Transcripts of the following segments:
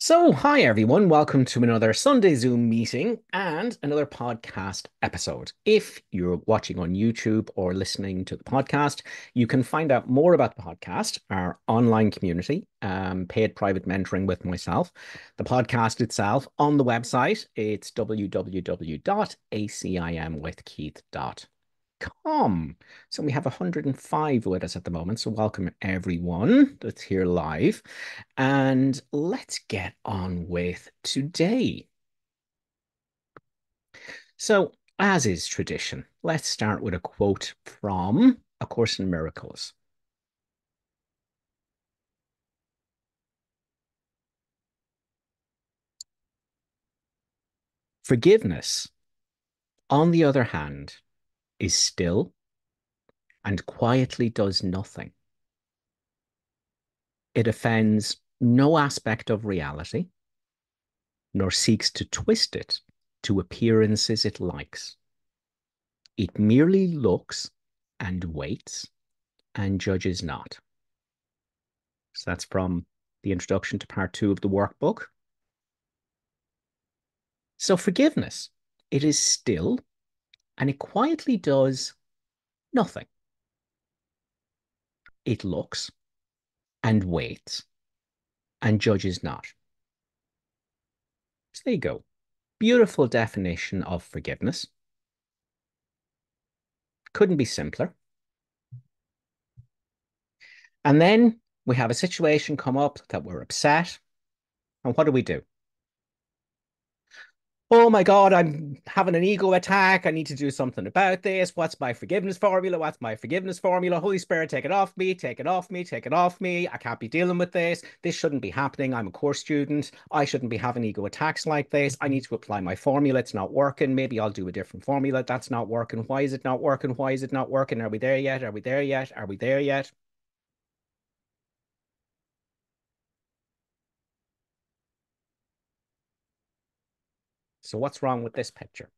Hi everyone. Welcome to another Sunday Zoom meeting and another podcast episode. If you're watching on YouTube or listening to the podcast, you can find out more about the podcast, our online community, paid private mentoring with myself, the podcast itself on the website. It's www.acimwithkeith.com. So we have 105 with us at the moment. So welcome everyone that's here live. And let's get on with today. So, as is tradition, let's start with a quote from A Course in Miracles. Forgiveness, on the other hand, is still and quietly does nothing. It offends no aspect of reality, nor seeks to twist it to appearances it likes. It merely looks and waits and judges not. So that's from the introduction to part two of the workbook. So forgiveness, it is still and it quietly does nothing. It looks and waits and judges not. So there you go. Beautiful definition of forgiveness. Couldn't be simpler. And then we have a situation come up that we're upset. And what do? Oh my God, I'm having an ego attack. I need to do something about this. What's my forgiveness formula? What's my forgiveness formula? Holy Spirit, take it off me, take it off me, take it off me. I can't be dealing with this. This shouldn't be happening. I'm a course student. I shouldn't be having ego attacks like this. I need to apply my formula. It's not working. Maybe I'll do a different formula. That's not working. Why is it not working? Why is it not working? Are we there yet? Are we there yet? Are we there yet? So what's wrong with this picture?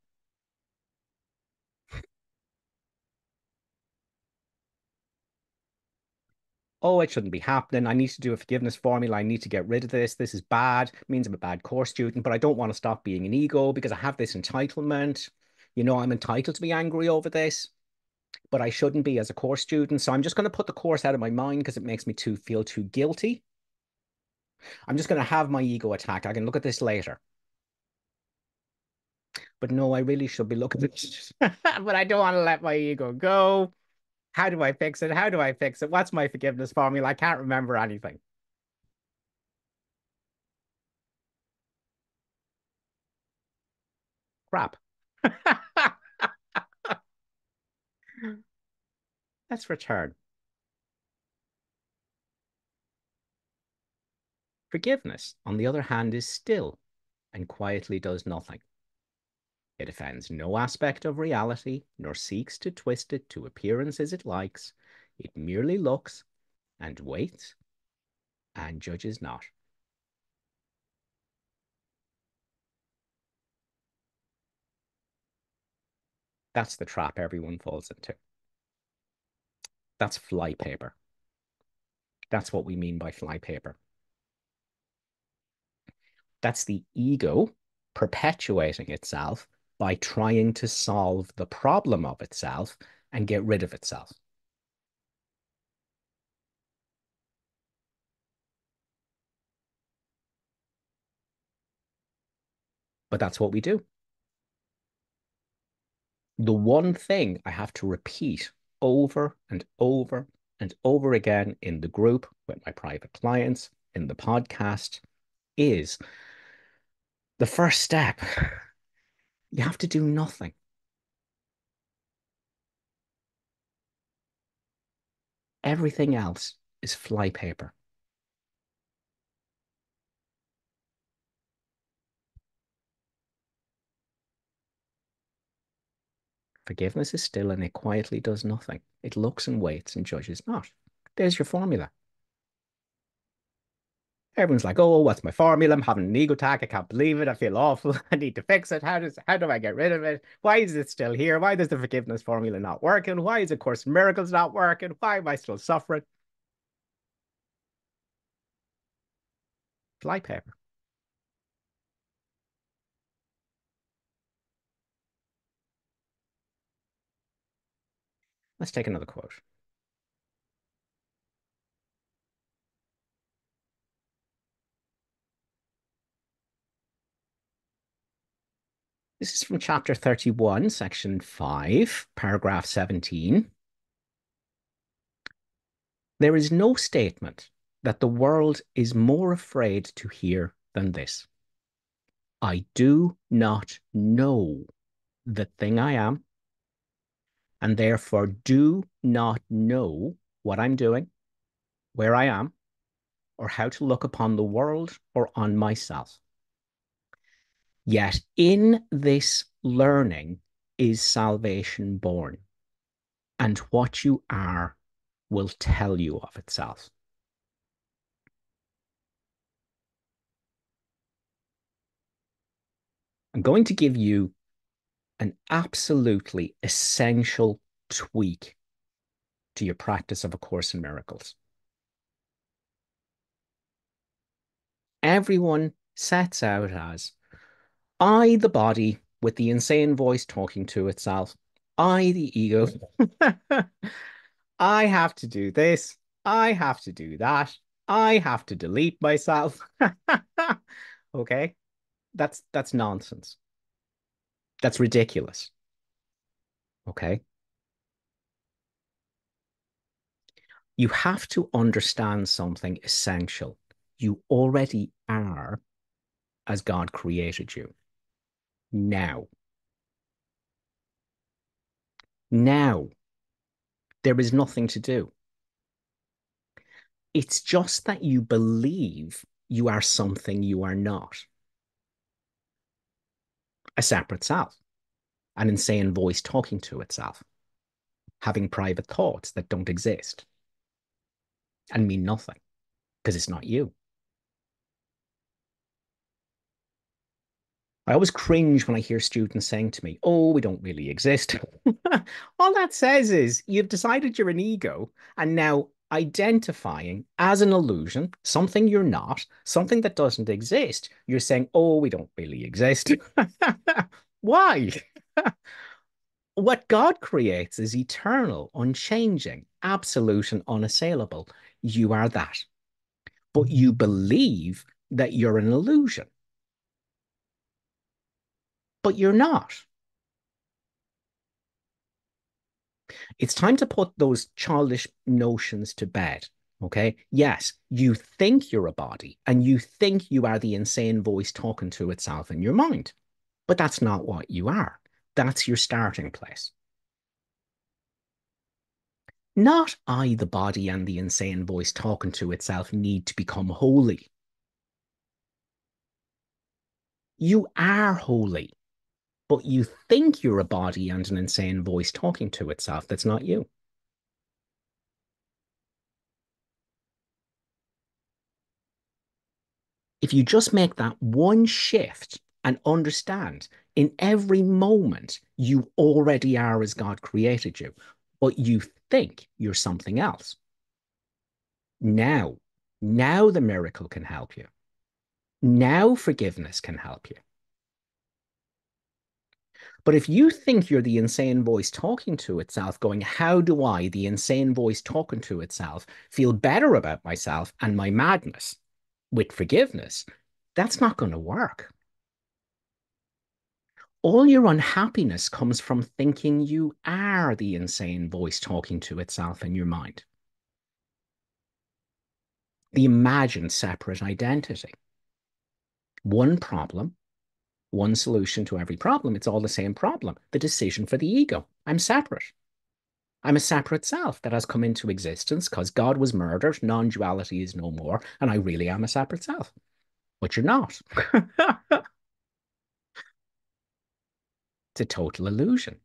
Oh, it shouldn't be happening. I need to do a forgiveness formula. I need to get rid of this. This is bad. It means I'm a bad course student, but I don't want to stop being an ego because I have this entitlement. I'm entitled to be angry over this, but I shouldn't be as a course student. So I'm just going to put the course out of my mind because it makes me feel too guilty. I'm just going to have my ego attack. I can look at this later. But no, I really should be looking at this. But I don't want to let my ego go. How do I fix it? How do I fix it? What's my forgiveness formula? I can't remember anything. Crap. Let's return. Forgiveness, on the other hand, is still and quietly does nothing. It offends no aspect of reality, nor seeks to twist it to appearances it likes. It merely looks and waits and judges not. That's the trap everyone falls into. That's flypaper. That's what we mean by flypaper. That's the ego perpetuating itself by trying to solve the problem of itself and get rid of itself. But that's what we do. The one thing I have to repeat over and over and over again in the group with my private clients, in the podcast, is the first step. You have to do nothing. Everything else is flypaper. Forgiveness is still and it quietly does nothing. It looks and waits and judges not. There's your formula. Everyone's like, oh, what's my formula? I'm having an ego attack. I can't believe it. I feel awful. I need to fix it. How do I get rid of it? Why is it still here? Why does the forgiveness formula not working? Why is A Course in Miracles not working? Why am I still suffering? Flypaper. Let's take another quote. This is from chapter 31, section 5, paragraph 17. There is no statement that the world is more afraid to hear than this. I do not know the thing I am, and therefore do not know what I'm doing, where I am, or how to look upon the world or on myself. Yet in this learning is salvation born, and what you are will tell you of itself. I'm going to give you an absolutely essential tweak to your practice of A Course in Miracles. Everyone sets out as I, the body, with the insane voice talking to itself. I, the ego. I have to do this. I have to do that. I have to delete myself. Okay? That's nonsense. That's ridiculous. Okay? You have to understand something essential. You already are as God created you. Now. Now. There is nothing to do. It's just that you believe you are something you are not. A separate self, an insane voice talking to itself, having private thoughts that don't exist and mean nothing because it's not you. I always cringe when I hear students saying to me, oh, we don't really exist. All that says is you've decided you're an ego and now identifying as an illusion, something you're not, something that doesn't exist. You're saying, oh, we don't really exist. Why? What God creates is eternal, unchanging, absolute, and unassailable. You are that. But you believe that you're an illusion, but you're not. It's time to put those childish notions to bed. Okay. Yes, you think you're a body and you think you are the insane voice talking to itself in your mind, but that's not what you are. That's your starting place. Not I, the body, and the insane voice talking to itself need to become holy. You are holy, but you think you're a body and an insane voice talking to itself. That's not you. If you just make that one shift and understand in every moment you already are as God created you, but you think you're something else. Now, now the miracle can help you. Now forgiveness can help you. But if you think you're the insane voice talking to itself, going, how do I, the insane voice talking to itself, feel better about myself and my madness with forgiveness? That's not going to work. All your unhappiness comes from thinking you are the insane voice talking to itself in your mind. The imagined separate identity. One problem, one solution to every problem. It's all the same problem. The decision for the ego. I'm separate. I'm a separate self that has come into existence because God was murdered, non-duality is no more, and I really am a separate self. But you're not. It's a total illusion.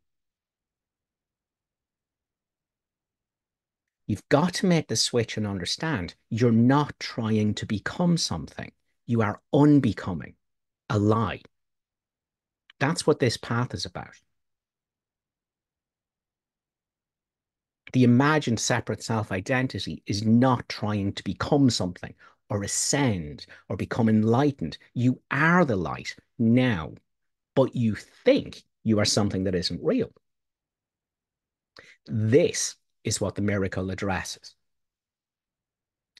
You've got to make the switch and understand you're not trying to become something. You are unbecoming, a lie. That's what this path is about. The imagined separate self-identity is not trying to become something or ascend or become enlightened. You are the light now, but you think you are something that isn't real. This is what the miracle addresses.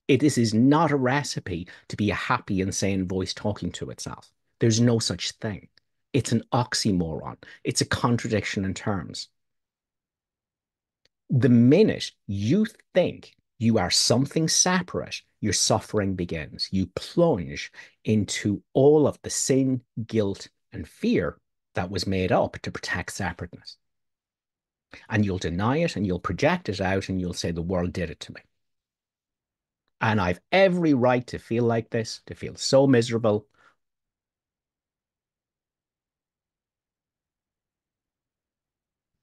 This is not a recipe to be a happy, insane voice talking to itself. There's no such thing. It's an oxymoron. It's a contradiction in terms. The minute you think you are something separate, your suffering begins. You plunge into all of the sin, guilt, and fear that was made up to protect separateness. And you'll deny it and you'll project it out and you'll say, the world did it to me. And I've every right to feel like this, to feel so miserable.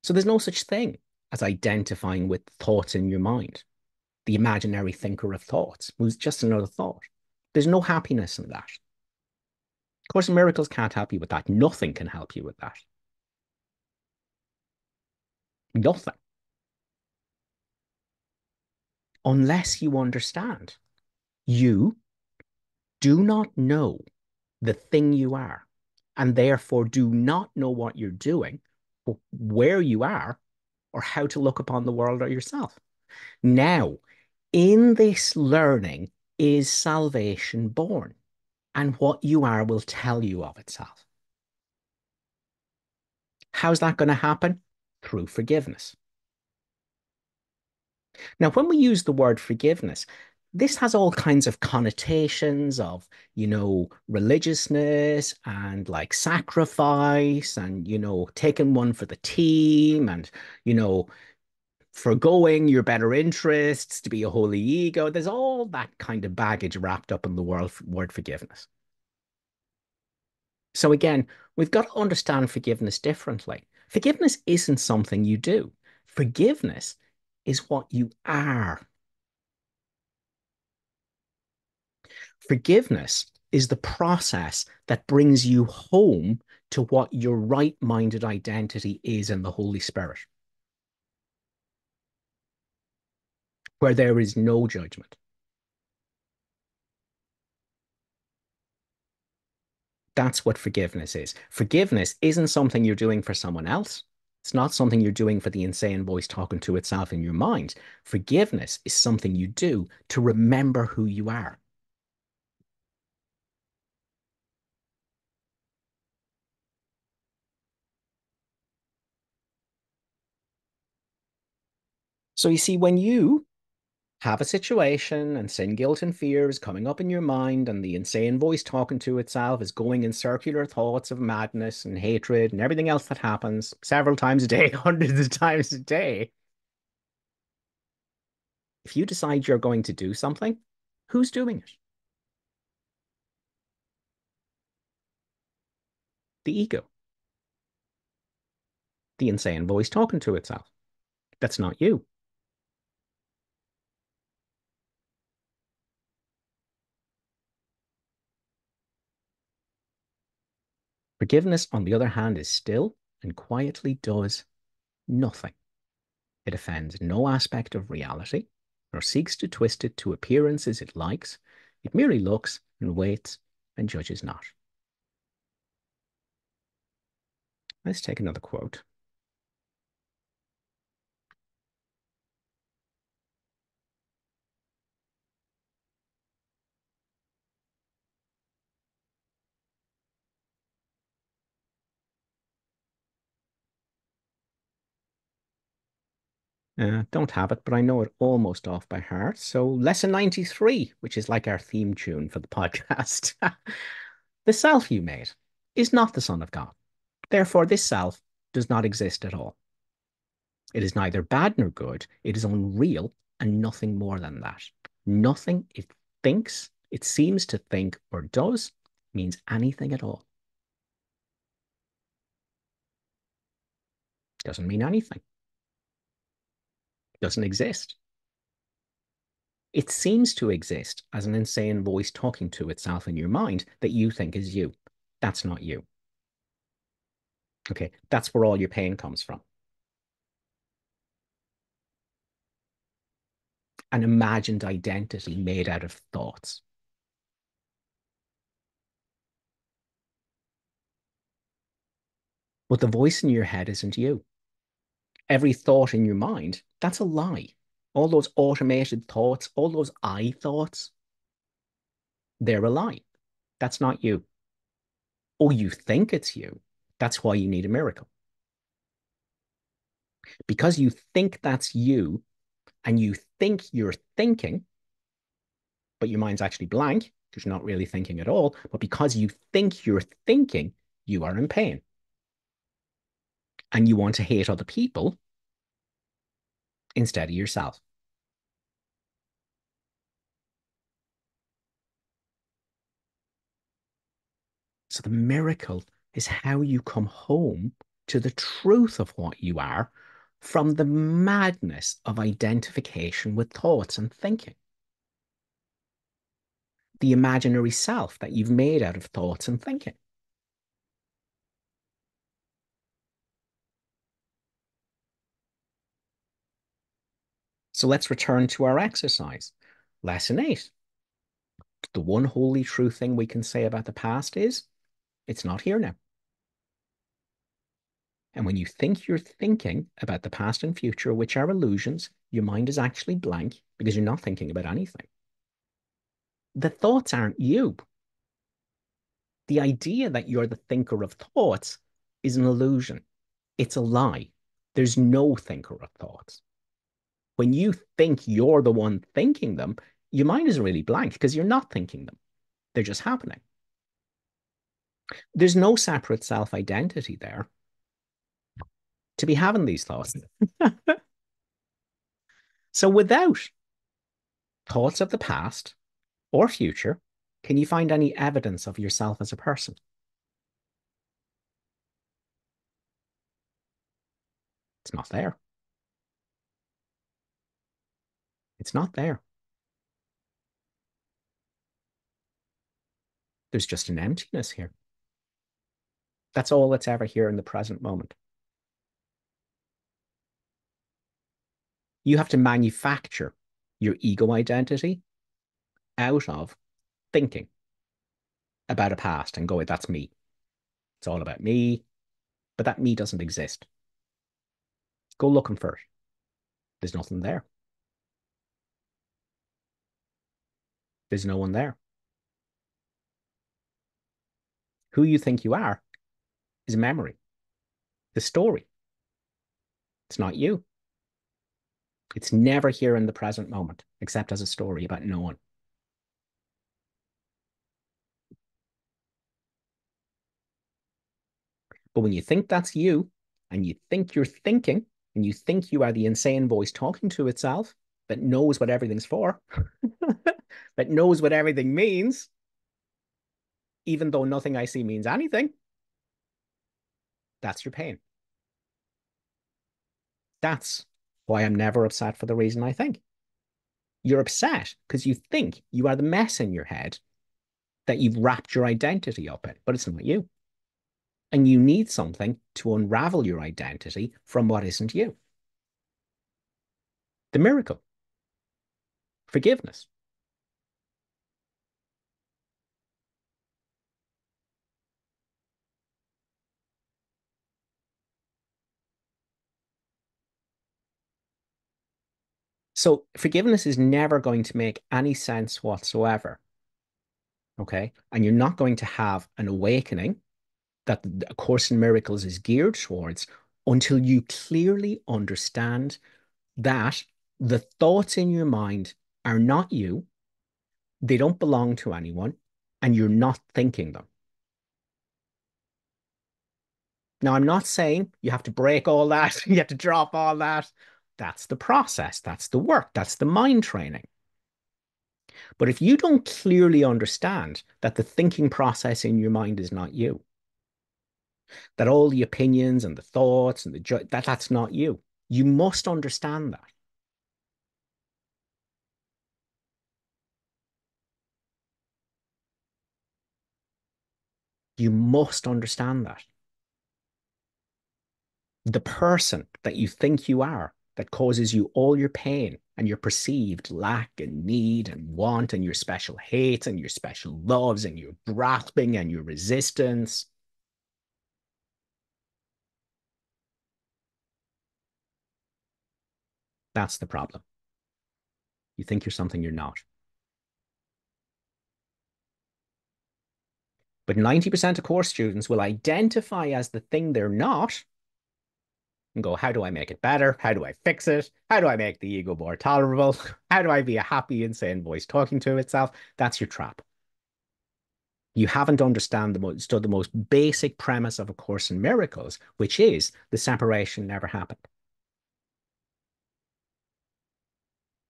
So there's no such thing as identifying with thoughts in your mind, the imaginary thinker of thoughts, who's just another thought. There's no happiness in that. Of Course in Miracles can't help you with that. Nothing can help you with that. Nothing. Unless you understand. You do not know the thing you are, and therefore do not know what you're doing, or where you are, or how to look upon the world or yourself. Now, in this learning is salvation born, and what you are will tell you of itself. How's that going to happen? Through forgiveness. Now, when we use the word forgiveness, this has all kinds of connotations of, religiousness and like sacrifice and, taking one for the team and, you know, forgoing your better interests to be a holy ego. There's all that kind of baggage wrapped up in the word forgiveness. So again, we've got to understand forgiveness differently. Forgiveness isn't something you do. Forgiveness is what you are. Forgiveness is the process that brings you home to what your right-minded identity is in the Holy Spirit, where there is no judgment. That's what forgiveness is. Forgiveness isn't something you're doing for someone else. It's not something you're doing for the insane voice talking to itself in your mind. Forgiveness is something you do to remember who you are. So you see, when you have a situation and sin, guilt, and fear is coming up in your mind, and the insane voice talking to itself is going in circular thoughts of madness and hatred and everything else that happens several times a day, hundreds of times a day. If you decide you're going to do something, who's doing it? The ego, the insane voice talking to itself. That's not you. Forgiveness, on the other hand, is still and quietly does nothing. It offends no aspect of reality, nor seeks to twist it to appearances it likes. It merely looks and waits and judges not. Let's take another quote. Don't have it, but I know it almost off by heart. So, lesson 93, which is like our theme tune for the podcast. The self you made is not the Son of God. Therefore, this self does not exist at all. It is neither bad nor good. It is unreal and nothing more than that. Nothing it thinks, it seems to think, or does means anything at all. Doesn't mean anything. Doesn't exist. It seems to exist as an insane voice talking to itself in your mind that you think is you. That's not you. Okay, that's where all your pain comes from. An imagined identity made out of thoughts. But the voice in your head isn't you. Every thought in your mind, that's a lie. All those automated thoughts, all those I thoughts, they're a lie. That's not you. Oh, you think it's you. That's why you need a miracle. Because you think that's you and you think you're thinking, but your mind's actually blank because you're not really thinking at all. But because you think you're thinking, you are in pain and you want to hate other people instead of yourself. So the miracle is how you come home to the truth of what you are from the madness of identification with thoughts and thinking. The imaginary self that you've made out of thoughts and thinking. So let's return to our exercise. Lesson 8. The one wholly true thing we can say about the past is it's not here now. And when you think you're thinking about the past and future, which are illusions, your mind is actually blank because you're not thinking about anything. The thoughts aren't you. The idea that you're the thinker of thoughts is an illusion. It's a lie. There's no thinker of thoughts. When you think you're the one thinking them, your mind is really blank because you're not thinking them. They're just happening. There's no separate self identity there to be having these thoughts. So without thoughts of the past or future, can you find any evidence of yourself as a person? It's not there. It's not there. There's just an emptiness here. That's all that's ever here in the present moment. You have to manufacture your ego identity out of thinking about a past and go, that's me. It's all about me. But that me doesn't exist. Go looking for it. There's nothing there. There's no one there. Who you think you are is memory, the story. It's not you. It's never here in the present moment, except as a story about no one. But when you think that's you, and you think you're thinking, and you think you are the insane voice talking to itself that knows what everything's for, that knows what everything means, even though nothing I see means anything, that's your pain. That's why I'm never upset for the reason I think. You're upset because you think you are the mess in your head that you've wrapped your identity up in, but it's not you. And you need something to unravel your identity from what isn't you. The miracle, forgiveness. So forgiveness is never going to make any sense whatsoever. Okay. And you're not going to have an awakening that A Course in Miracles is geared towards until you clearly understand that the thoughts in your mind are not you, they don't belong to anyone, and you're not thinking them. Now, I'm not saying you have to break all that, you have to drop all that. That's the process, that's the work, that's the mind training. But if you don't clearly understand that the thinking process in your mind is not you, that all the opinions and the thoughts and that's not you, you must understand that. You must understand that. The person that you think you are that causes you all your pain and your perceived lack and need and want and your special hates and your special loves and your grasping and your resistance. That's the problem. You think you're something you're not. But 90% of course students will identify as the thing they're not and go, how do I make it better? How do I fix it? How do I make the ego more tolerable? How do I be a happy, insane voice talking to itself? That's your trap. You haven't understood the most basic premise of A Course in Miracles, which is the separation never happened.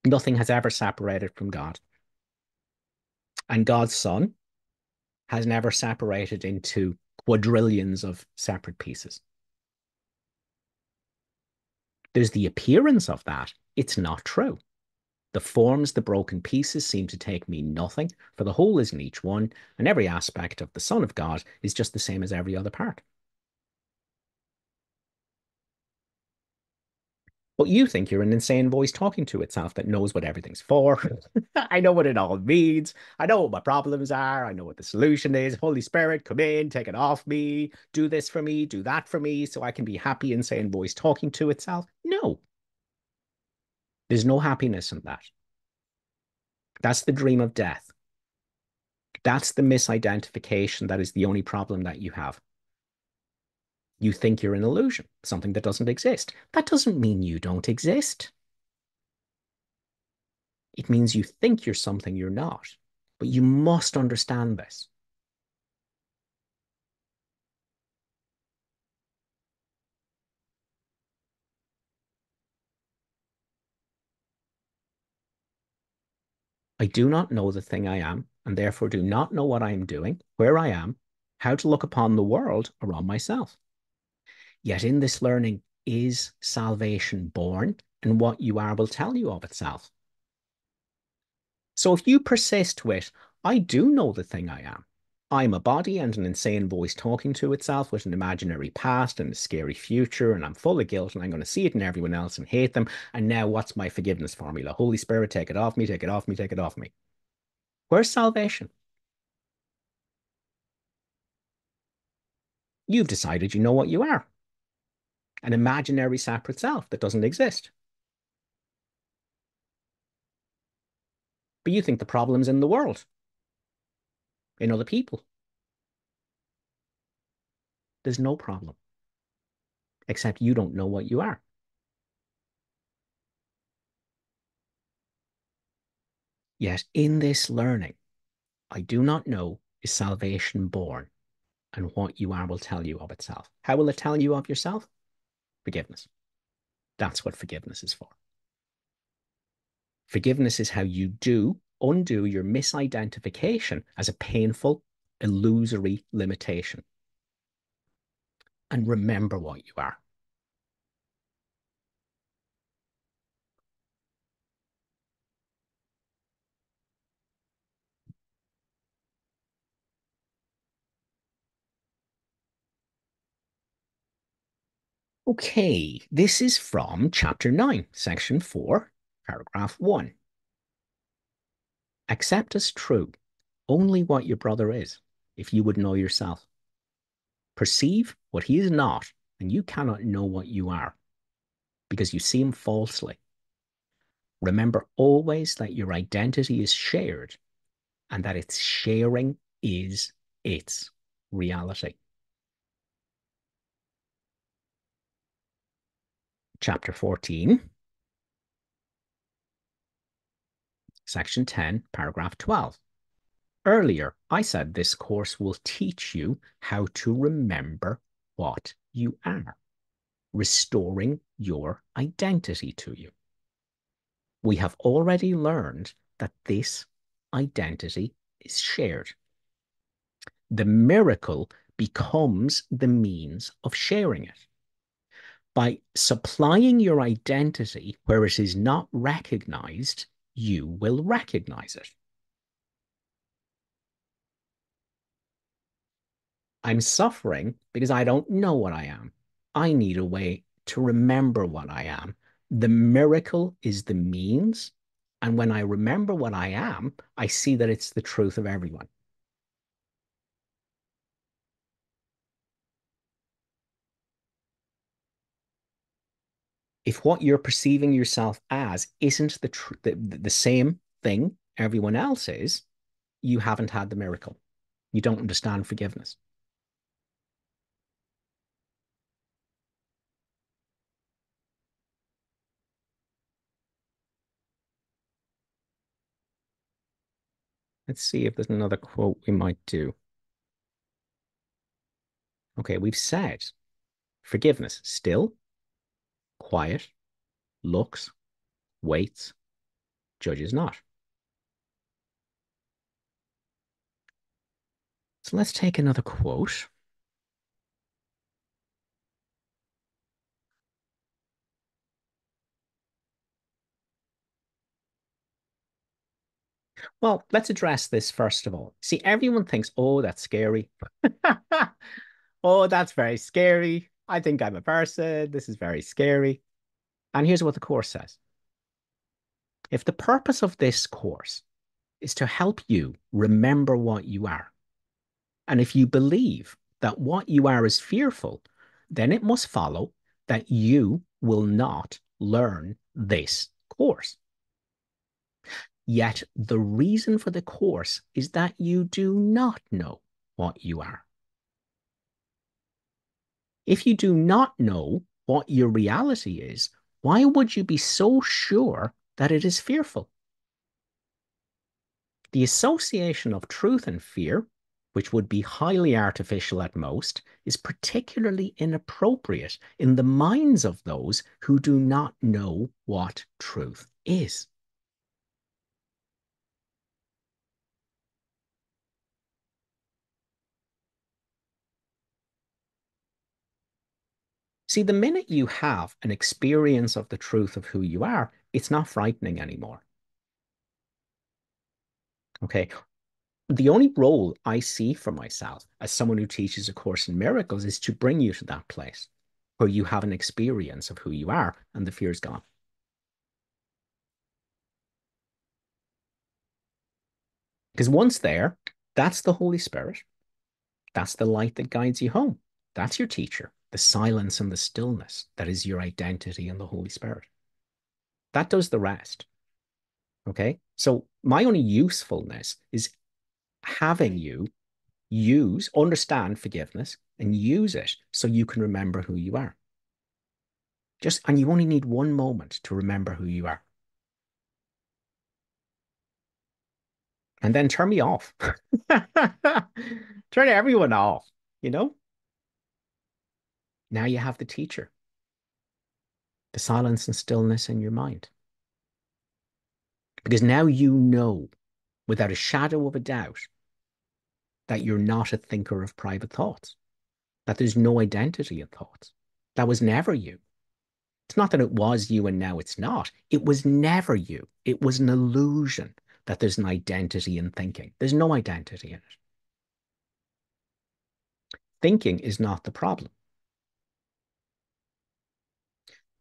Nothing has ever separated from God. And God's Son has never separated into quadrillions of separate pieces. There's the appearance of that. It's not true. The forms, the broken pieces seem to take me nothing, for the whole is in each one, and every aspect of the Son of God is just the same as every other part. But you think you're an insane voice talking to itself that knows what everything's for. I know what it all means. I know what my problems are. I know what the solution is. Holy Spirit, come in, take it off me, do this for me, do that for me, so I can be happy, insane voice talking to itself. No, there's no happiness in that. That's the dream of death. That's the misidentification that is the only problem that you have. You think you're an illusion, something that doesn't exist. That doesn't mean you don't exist. It means you think you're something you're not. But you must understand this. I do not know the thing I am, and therefore do not know what I am doing, where I am, how to look upon the world around myself. Yet in this learning is salvation born, and what you are will tell you of itself. So if you persist with, I do know the thing I am. I'm a body and an insane voice talking to itself with an imaginary past and a scary future, and I'm full of guilt, and I'm going to see it in everyone else and hate them. And now what's my forgiveness formula? Holy Spirit, take it off me, take it off me, take it off me. Where's salvation? You've decided you know what you are, an imaginary separate self that doesn't exist. But you think the problem's in the world, in other people. There's no problem, except you don't know what you are. Yet in this learning, I do not know is salvation born, and what you are will tell you of itself. How will it tell you of yourself? Forgiveness. That's what forgiveness is for. Forgiveness is how you undo your misidentification as a painful, illusory limitation and remember what you are. Okay, this is from chapter 9, section 4, paragraph 1. Accept as true only what your brother is, if you would know yourself. Perceive what he is not, and you cannot know what you are, because you see him falsely. Remember always that your identity is shared, and that its sharing is its reality. Chapter 14, section 10, paragraph 12. Earlier, I said this course will teach you how to remember what you are, restoring your identity to you. We have already learned that this identity is shared. The miracle becomes the means of sharing it. By supplying your identity where it is not recognized, you will recognize it. I'm suffering because I don't know what I am. I need a way to remember what I am. The miracle is the means. And when I remember what I am, I see that it's the truth of everyone. If what you're perceiving yourself as isn't the same thing everyone else is, you haven't had the miracle. You don't understand forgiveness. Let's see if there's another quote we might do. Okay, we've said forgiveness, still, quiet, looks, waits, judges not. So let's take another quote. Well, let's address this first of all. See, everyone thinks, oh, that's scary. Oh, that's very scary. I think I'm a person. This is very scary. And here's what the course says. If the purpose of this course is to help you remember what you are, and if you believe that what you are is fearful, then it must follow that you will not learn this course. Yet the reason for the course is that you do not know what you are. If you do not know what your reality is, why would you be so sure that it is fearful? The association of truth and fear, which would be highly artificial at most, is particularly inappropriate in the minds of those who do not know what truth is. See, the minute you have an experience of the truth of who you are, it's not frightening anymore. Okay. The only role I see for myself as someone who teaches A Course in Miracles is to bring you to that place where you have an experience of who you are and the fear is gone. Because once there, that's the Holy Spirit. That's the light that guides you home. That's your teacher, the silence and the stillness that is your identity in the Holy Spirit. That does the rest. Okay. So my only usefulness is having you understand forgiveness and use it so you can remember who you are. And you only need one moment to remember who you are. And then turn me off. Turn everyone off, you know? Now you have the teacher, the silence and stillness in your mind. Because now you know without a shadow of a doubt that you're not a thinker of private thoughts, that there's no identity in thoughts. That was never you. It's not that it was you and now it's not. It was never you. It was an illusion that there's an identity in thinking. There's no identity in it. Thinking is not the problem.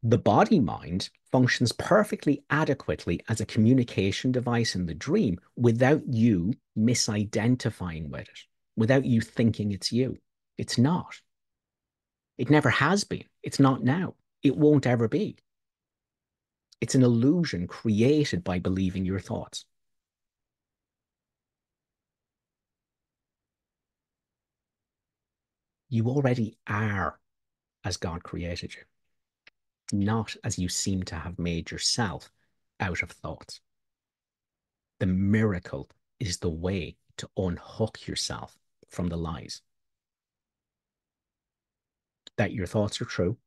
The body mind functions perfectly adequately as a communication device in the dream without you misidentifying with it, without you thinking it's you. It's not. It never has been. It's not now. It won't ever be. It's an illusion created by believing your thoughts. You already are as God created you, not as you seem to have made yourself out of thoughts. The miracle is the way to unhook yourself from the lies that your thoughts are true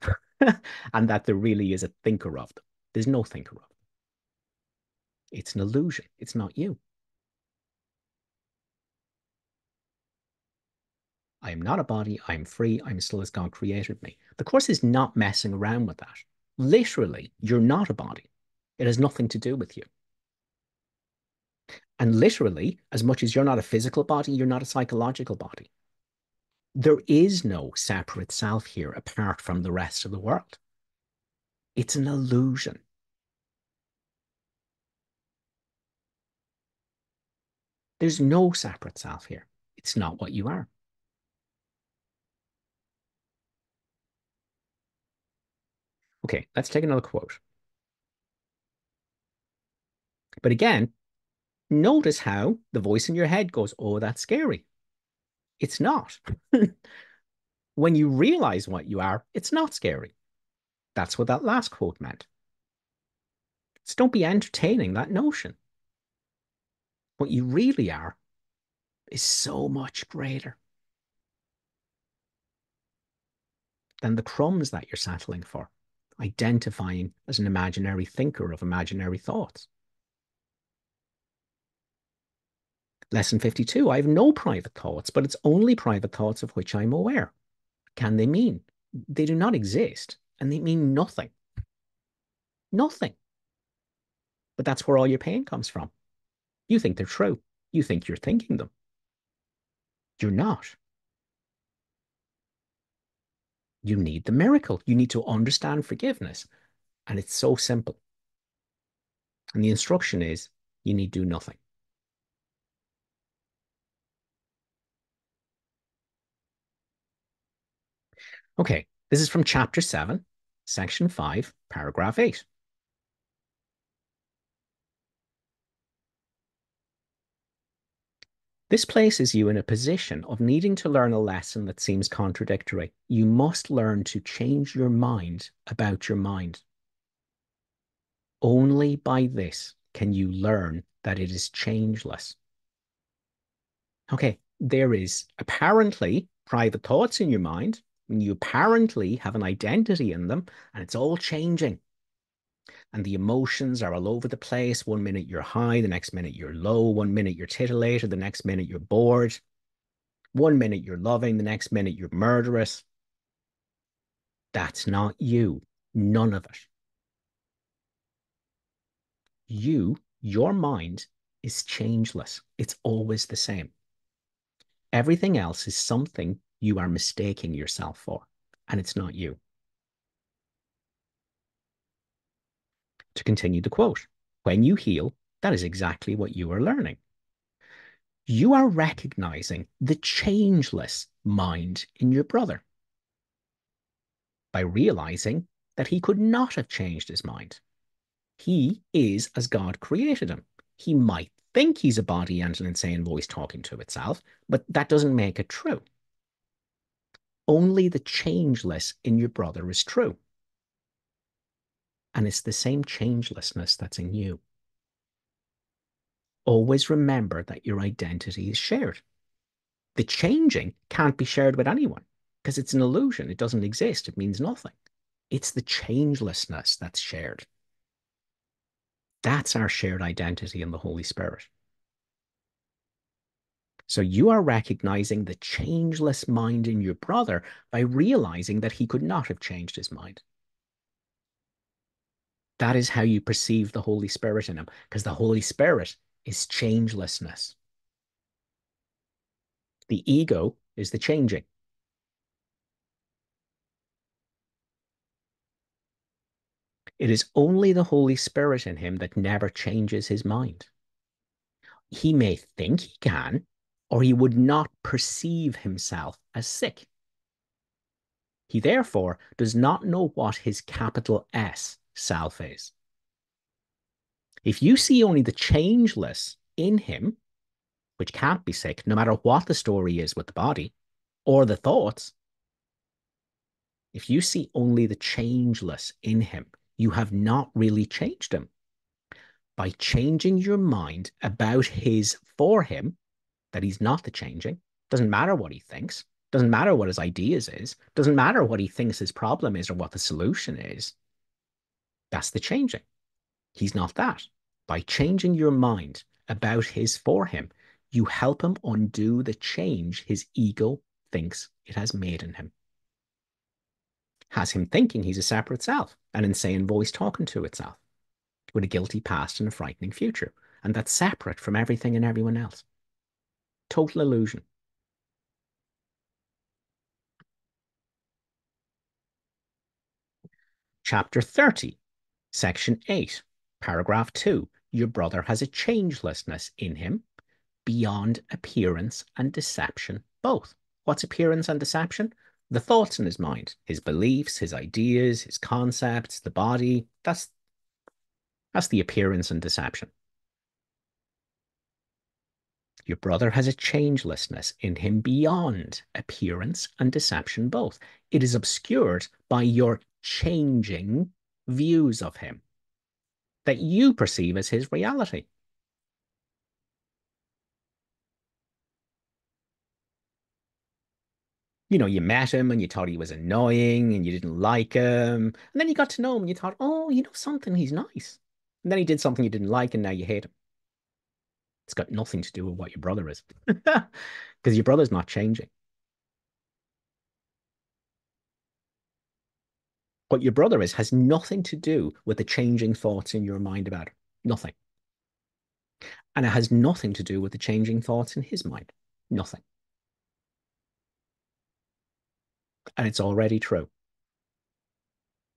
and that there really is a thinker of them. There's no thinker of them. It's an illusion. It's not you. I am not a body. I'm free. I'm still as God created me. The Course is not messing around with that. Literally, you're not a body. It has nothing to do with you. And literally, as much as you're not a physical body, you're not a psychological body. There is no separate self here apart from the rest of the world. It's an illusion. There's no separate self here. It's not what you are. Okay, let's take another quote. But again, notice how the voice in your head goes, oh, that's scary. It's not. When you realize what you are, it's not scary. That's what that last quote meant. So don't be entertaining that notion. What you really are is so much greater than the crumbs that you're settling for, identifying as an imaginary thinker of imaginary thoughts. Lesson 52, I have no private thoughts, but it's only private thoughts of which I'm aware. Can they mean? They do not exist, and they mean nothing. Nothing. But that's where all your pain comes from. You think they're true. You think you're thinking them. You're not. You need the miracle. You need to understand forgiveness. And it's so simple. And the instruction is you need do nothing. Okay, this is from chapter 7, section 5, paragraph 8. This places you in a position of needing to learn a lesson that seems contradictory. You must learn to change your mind about your mind. Only by this can you learn that it is changeless. Okay, there is apparently private thoughts in your mind, and you apparently have an identity in them, and it's all changing. And the emotions are all over the place. 1 minute you're high, the next minute you're low. 1 minute you're titillated, the next minute you're bored. 1 minute you're loving, the next minute you're murderous. That's not you. None of it. Your mind is changeless. It's always the same. Everything else is something you are mistaking yourself for, and it's not you. To continue the quote, when you heal, that is exactly what you are learning. You are recognizing the changeless mind in your brother by realizing that he could not have changed his mind. He is as God created him. He might think he's a body and an insane voice talking to itself, but that doesn't make it true. Only the changeless in your brother is true. And it's the same changelessness that's in you. Always remember that your identity is shared. The changing can't be shared with anyone because it's an illusion. It doesn't exist. It means nothing. It's the changelessness that's shared. That's our shared identity in the Holy Spirit. So you are recognizing the changeless mind in your brother by realizing that he could not have changed his mind. That is how you perceive the Holy Spirit in him, because the Holy Spirit is changelessness. The ego is the changing. It is only the Holy Spirit in him that never changes his mind. He may think he can, or he would not perceive himself as sick. He therefore does not know what his capital S self is. If you see only the changeless in him, which can't be sick, no matter what the story is with the body or the thoughts, if you see only the changeless in him, you have not really changed him. By changing your mind about his for him, that he's not the changing, doesn't matter what he thinks, doesn't matter what his ideas is, doesn't matter what he thinks his problem is or what the solution is. That's the changing. He's not that. By changing your mind about his for him, you help him undo the change his ego thinks it has made in him. Has him thinking he's a separate self, an insane voice talking to itself, with a guilty past and a frightening future, and that's separate from everything and everyone else. Total illusion. Chapter 30, Section 8, Paragraph 2. Your brother has a changelessness in him beyond appearance and deception both. What's appearance and deception? The thoughts in his mind, his beliefs, his ideas, his concepts, the body, that's the appearance and deception. Your brother has a changelessness in him beyond appearance and deception both. It is obscured by your changing views of him that you perceive as his reality. You met him and you thought he was annoying and you didn't like him. And then you got to know him and you thought, oh, something, he's nice. And then he did something you didn't like and now you hate him. It's got nothing to do with what your brother is. Because your brother's not changing. What your brother is has nothing to do with the changing thoughts in your mind about it. Nothing. And it has nothing to do with the changing thoughts in his mind. Nothing. And it's already true.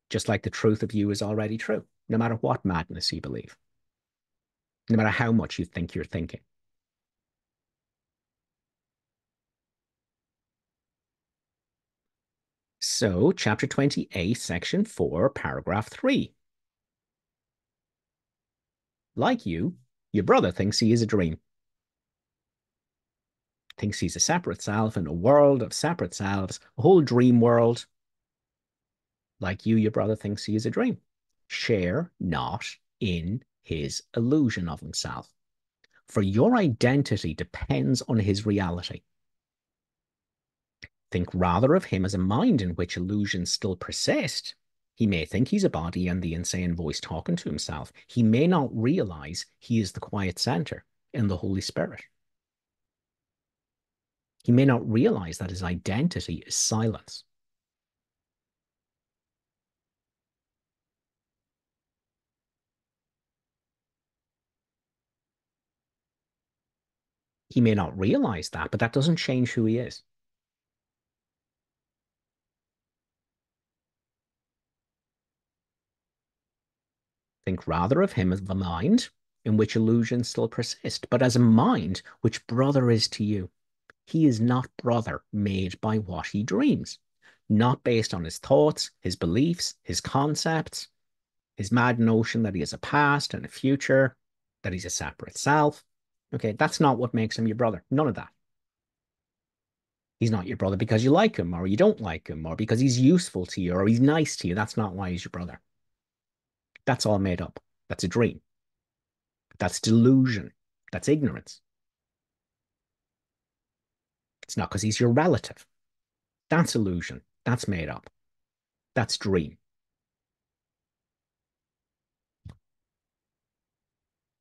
Just like the truth of you is already true, no matter what madness you believe, no matter how much you think you're thinking. So, chapter 28, section 4, paragraph 3. Like you, your brother thinks he is a dream, thinks he's a separate self in a world of separate selves, a whole dream world. Like you, your brother thinks he is a dream. Share not in his illusion of himself. For your identity depends on his reality. Think rather of him as a mind in which illusions still persist. He may think he's a body and the insane voice talking to himself. He may not realize he is the quiet center in the Holy Spirit. He may not realize that his identity is silence. He may not realize that, but that doesn't change who he is. Think rather of him as the mind in which illusions still persist, but as a mind which brother is to you. He is not brother made by what he dreams, not based on his thoughts, his beliefs, his concepts, his mad notion that he has a past and a future, that he's a separate self. Okay, that's not what makes him your brother. None of that. He's not your brother because you like him or you don't like him or because he's useful to you or he's nice to you. That's not why he's your brother. That's all made up. That's a dream. That's delusion. That's ignorance. It's not because he's your relative. That's illusion. That's made up. That's dream.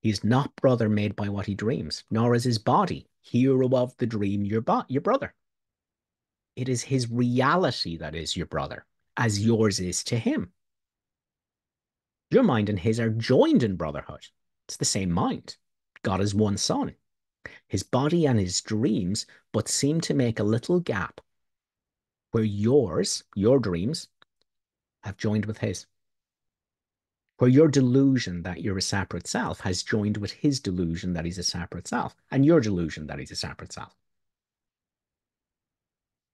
He is not brother made by what he dreams, nor is his body hero of the dream your brother. It is his reality that is your brother, as yours is to him. Your mind and his are joined in brotherhood. It's the same mind. God is one son. His body and his dreams but seem to make a little gap where your dreams, have joined with his. Where your delusion that you're a separate self has joined with his delusion that he's a separate self, and your delusion that he's a separate self.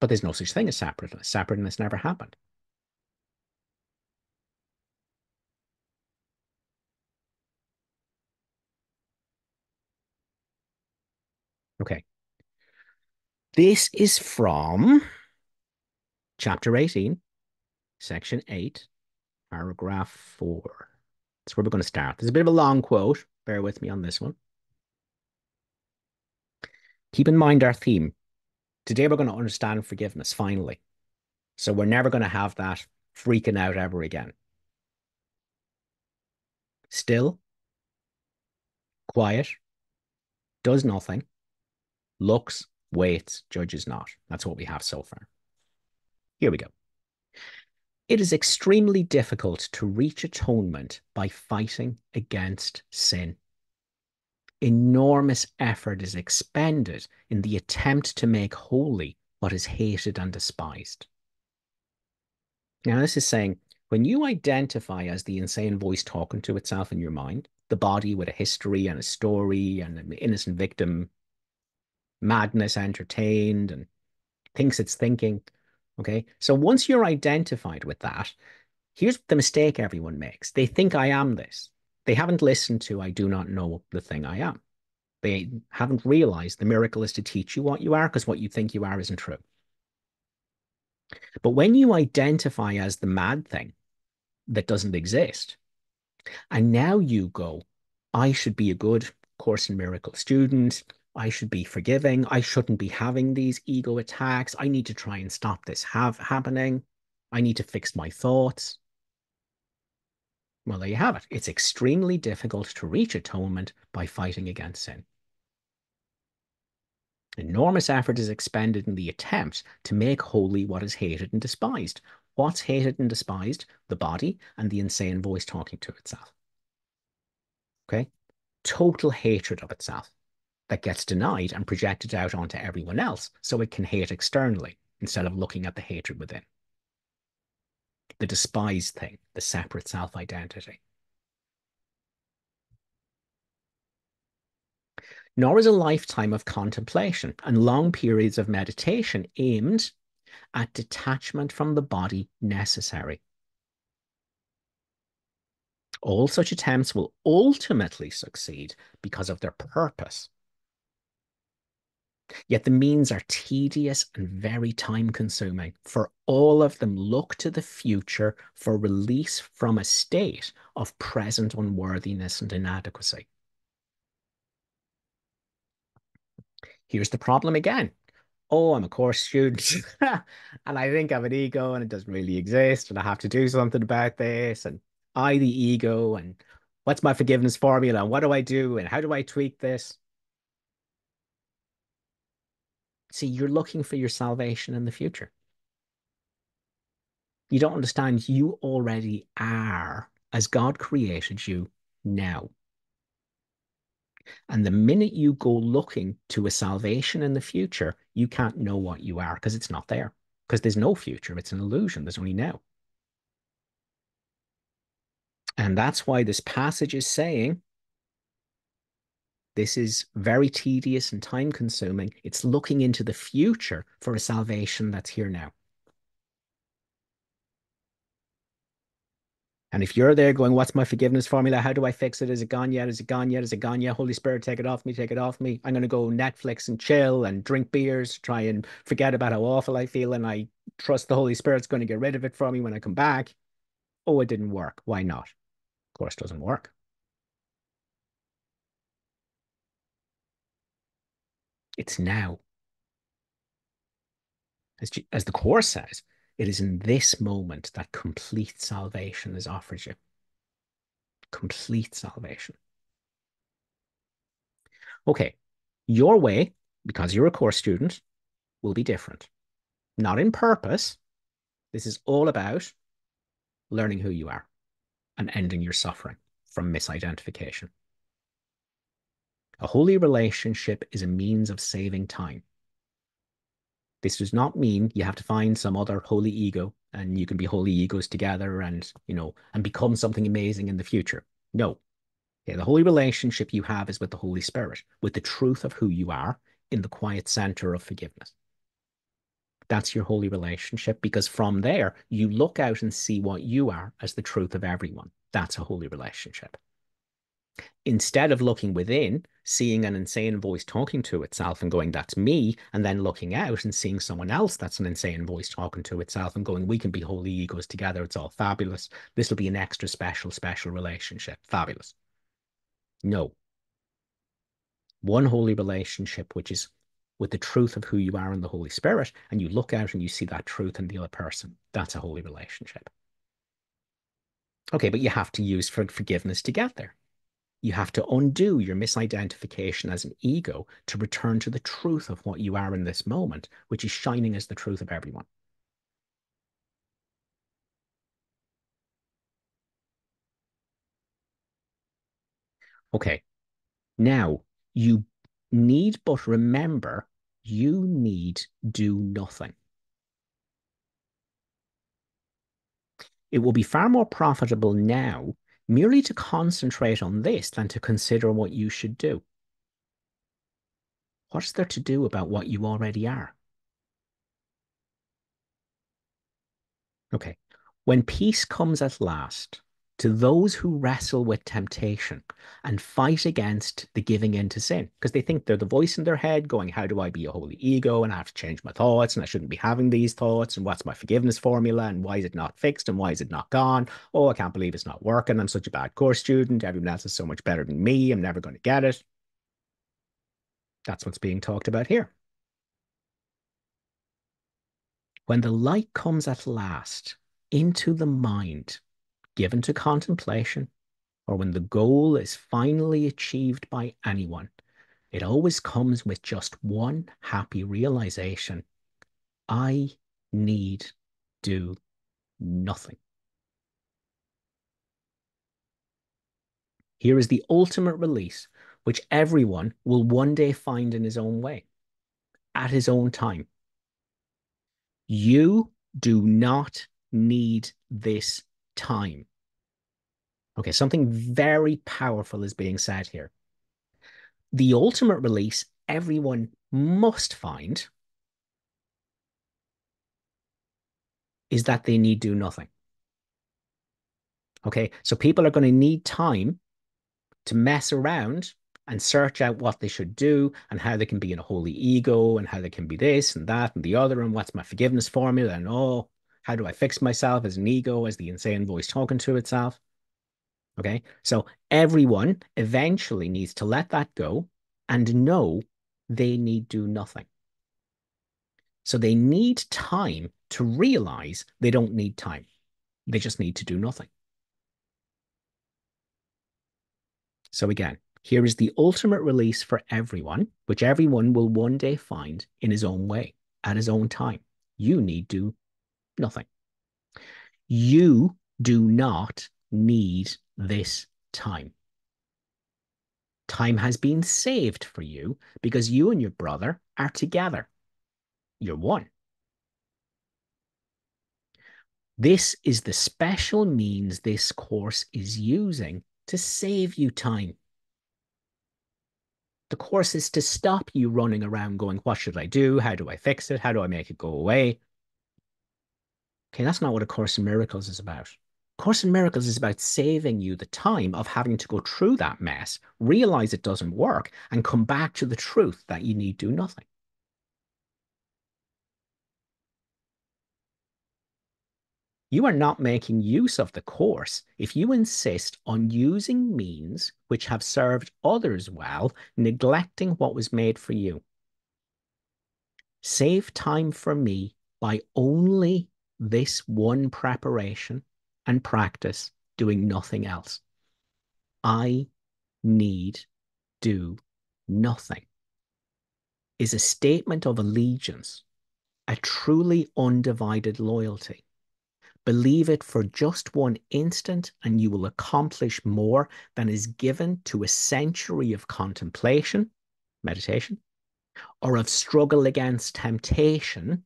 But there's no such thing as separateness. Separateness never happened. Okay. This is from chapter 18, section 8, paragraph 4. That's where we're going to start. There's a bit of a long quote. Bear with me on this one. Keep in mind our theme. Today we're going to understand forgiveness, finally. So we're never going to have that freaking out ever again. Still, quiet, does nothing, looks, waits, judges not. That's what we have so far. Here we go. It is extremely difficult to reach atonement by fighting against sin. Enormous effort is expended in the attempt to make holy what is hated and despised. Now, this is saying when you identify as the insane voice talking to itself in your mind, the body with a history and a story and an innocent victim, madness entertained, and thinks it's thinking, Okay. So once you're identified with that, here's the mistake everyone makes. They think I am this. They haven't listened to I do not know the thing I am. They haven't realized the miracle is to teach you what you are because what you think you are isn't true. But when you identify as the mad thing that doesn't exist, and now you go, I should be a good Course in Miracle student. I should be forgiving. I shouldn't be having these ego attacks. I need to try and stop this happening. I need to fix my thoughts. Well, there you have it. It's extremely difficult to reach atonement by fighting against sin. Enormous effort is expended in the attempt to make holy what is hated and despised. What's hated and despised? The body and the insane voice talking to itself. Okay? Total hatred of itself that gets denied and projected out onto everyone else so it can hate externally instead of looking at the hatred within. The despised thing, the separate self identity. Nor is a lifetime of contemplation and long periods of meditation aimed at detachment from the body necessary. All such attempts will ultimately succeed because of their purpose. Yet the means are tedious and very time consuming, for all of them look to the future for release from a state of present unworthiness and inadequacy. Here's the problem again. Oh, I'm a course student and I think I have an ego and it doesn't really exist and I have to do something about this. And I, the ego, and what's my forgiveness formula? And what do I do? And how do I tweak this? See, you're looking for your salvation in the future. You don't understand you already are as God created you now. And the minute you go looking to a salvation in the future, you can't know what you are because it's not there. Because there's no future. It's an illusion. There's only now. And that's why this passage is saying this is very tedious and time consuming. It's looking into the future for a salvation that's here now. And if you're there going, what's my forgiveness formula? How do I fix it? Is it gone yet? Is it gone yet? Is it gone yet? Holy Spirit, take it off me, take it off me. I'm going to go Netflix and chill and drink beers, try and forget about how awful I feel. And I trust the Holy Spirit's going to get rid of it for me when I come back. Oh, it didn't work. Why not? Of course, it doesn't work. It's now. As the Course says, it is in this moment that complete salvation is offered you. Complete salvation. Okay, your way, because you're a course student, will be different. Not in purpose. This is all about learning who you are and ending your suffering from misidentification. A holy relationship is a means of saving time. This does not mean you have to find some other holy ego and you can be holy egos together and, and become something amazing in the future. No. Okay, the holy relationship you have is with the Holy Spirit, with the truth of who you are in the quiet center of forgiveness. That's your holy relationship because from there, you look out and see what you are as the truth of everyone. That's a holy relationship. Instead of looking within, seeing an insane voice talking to itself and going, that's me, and then looking out and seeing someone else that's an insane voice talking to itself and going, we can be holy egos together. It's all fabulous. This will be an extra special relationship. Fabulous. No. One holy relationship, which is with the truth of who you are in the Holy Spirit, and you look out and you see that truth in the other person. That's a holy relationship. Okay, but you have to use forgiveness to get there. You have to undo your misidentification as an ego to return to the truth of what you are in this moment, which is shining as the truth of everyone. Okay, now you need but remember you need do nothing. It will be far more profitable now merely to concentrate on this than to consider what you should do. What's there to do about what you already are? Okay. When peace comes at last, to those who wrestle with temptation and fight against the giving in to sin, because they think they're the voice in their head going, how do I be a holy ego? And I have to change my thoughts, and I shouldn't be having these thoughts. And what's my forgiveness formula? And why is it not fixed? And why is it not gone? Oh, I can't believe it's not working. I'm such a bad course student. Everyone else is so much better than me. I'm never going to get it. That's what's being talked about here. When the light comes at last into the mind, given to contemplation, or when the goal is finally achieved by anyone, it always comes with just one happy realization. I need do nothing. Here is the ultimate release, which everyone will one day find in his own way, at his own time. You do not need this time. Okay, something very powerful is being said here. The ultimate release everyone must find is that they need do nothing. Okay, so people are going to need time to mess around and search out what they should do and how they can be in a holy ego and how they can be this and that and the other and what's my forgiveness formula and oh, how do I fix myself as an ego, as the insane voice talking to itself? Okay, so everyone eventually needs to let that go and know they need do nothing. So they need time to realize they don't need time. They just need to do nothing. So again, here is the ultimate release for everyone, which everyone will one day find in his own way, at his own time. You need do nothing. You do not need this time. Time has been saved for you because you and your brother are together. You're one. This is the special means this course is using to save you time. The course is to stop you running around going, what should I do? How do I fix it? How do I make it go away? Okay, that's not what A Course in Miracles is about. Course in Miracles is about saving you the time of having to go through that mess, realize it doesn't work, and come back to the truth that you need do nothing. You are not making use of the course if you insist on using means which have served others well, neglecting what was made for you. Save time for me by only this one preparation and practice, doing nothing else. I need do nothing is a statement of allegiance, a truly undivided loyalty. Believe it for just one instant, and you will accomplish more than is given to a century of contemplation, meditation, or of struggle against temptation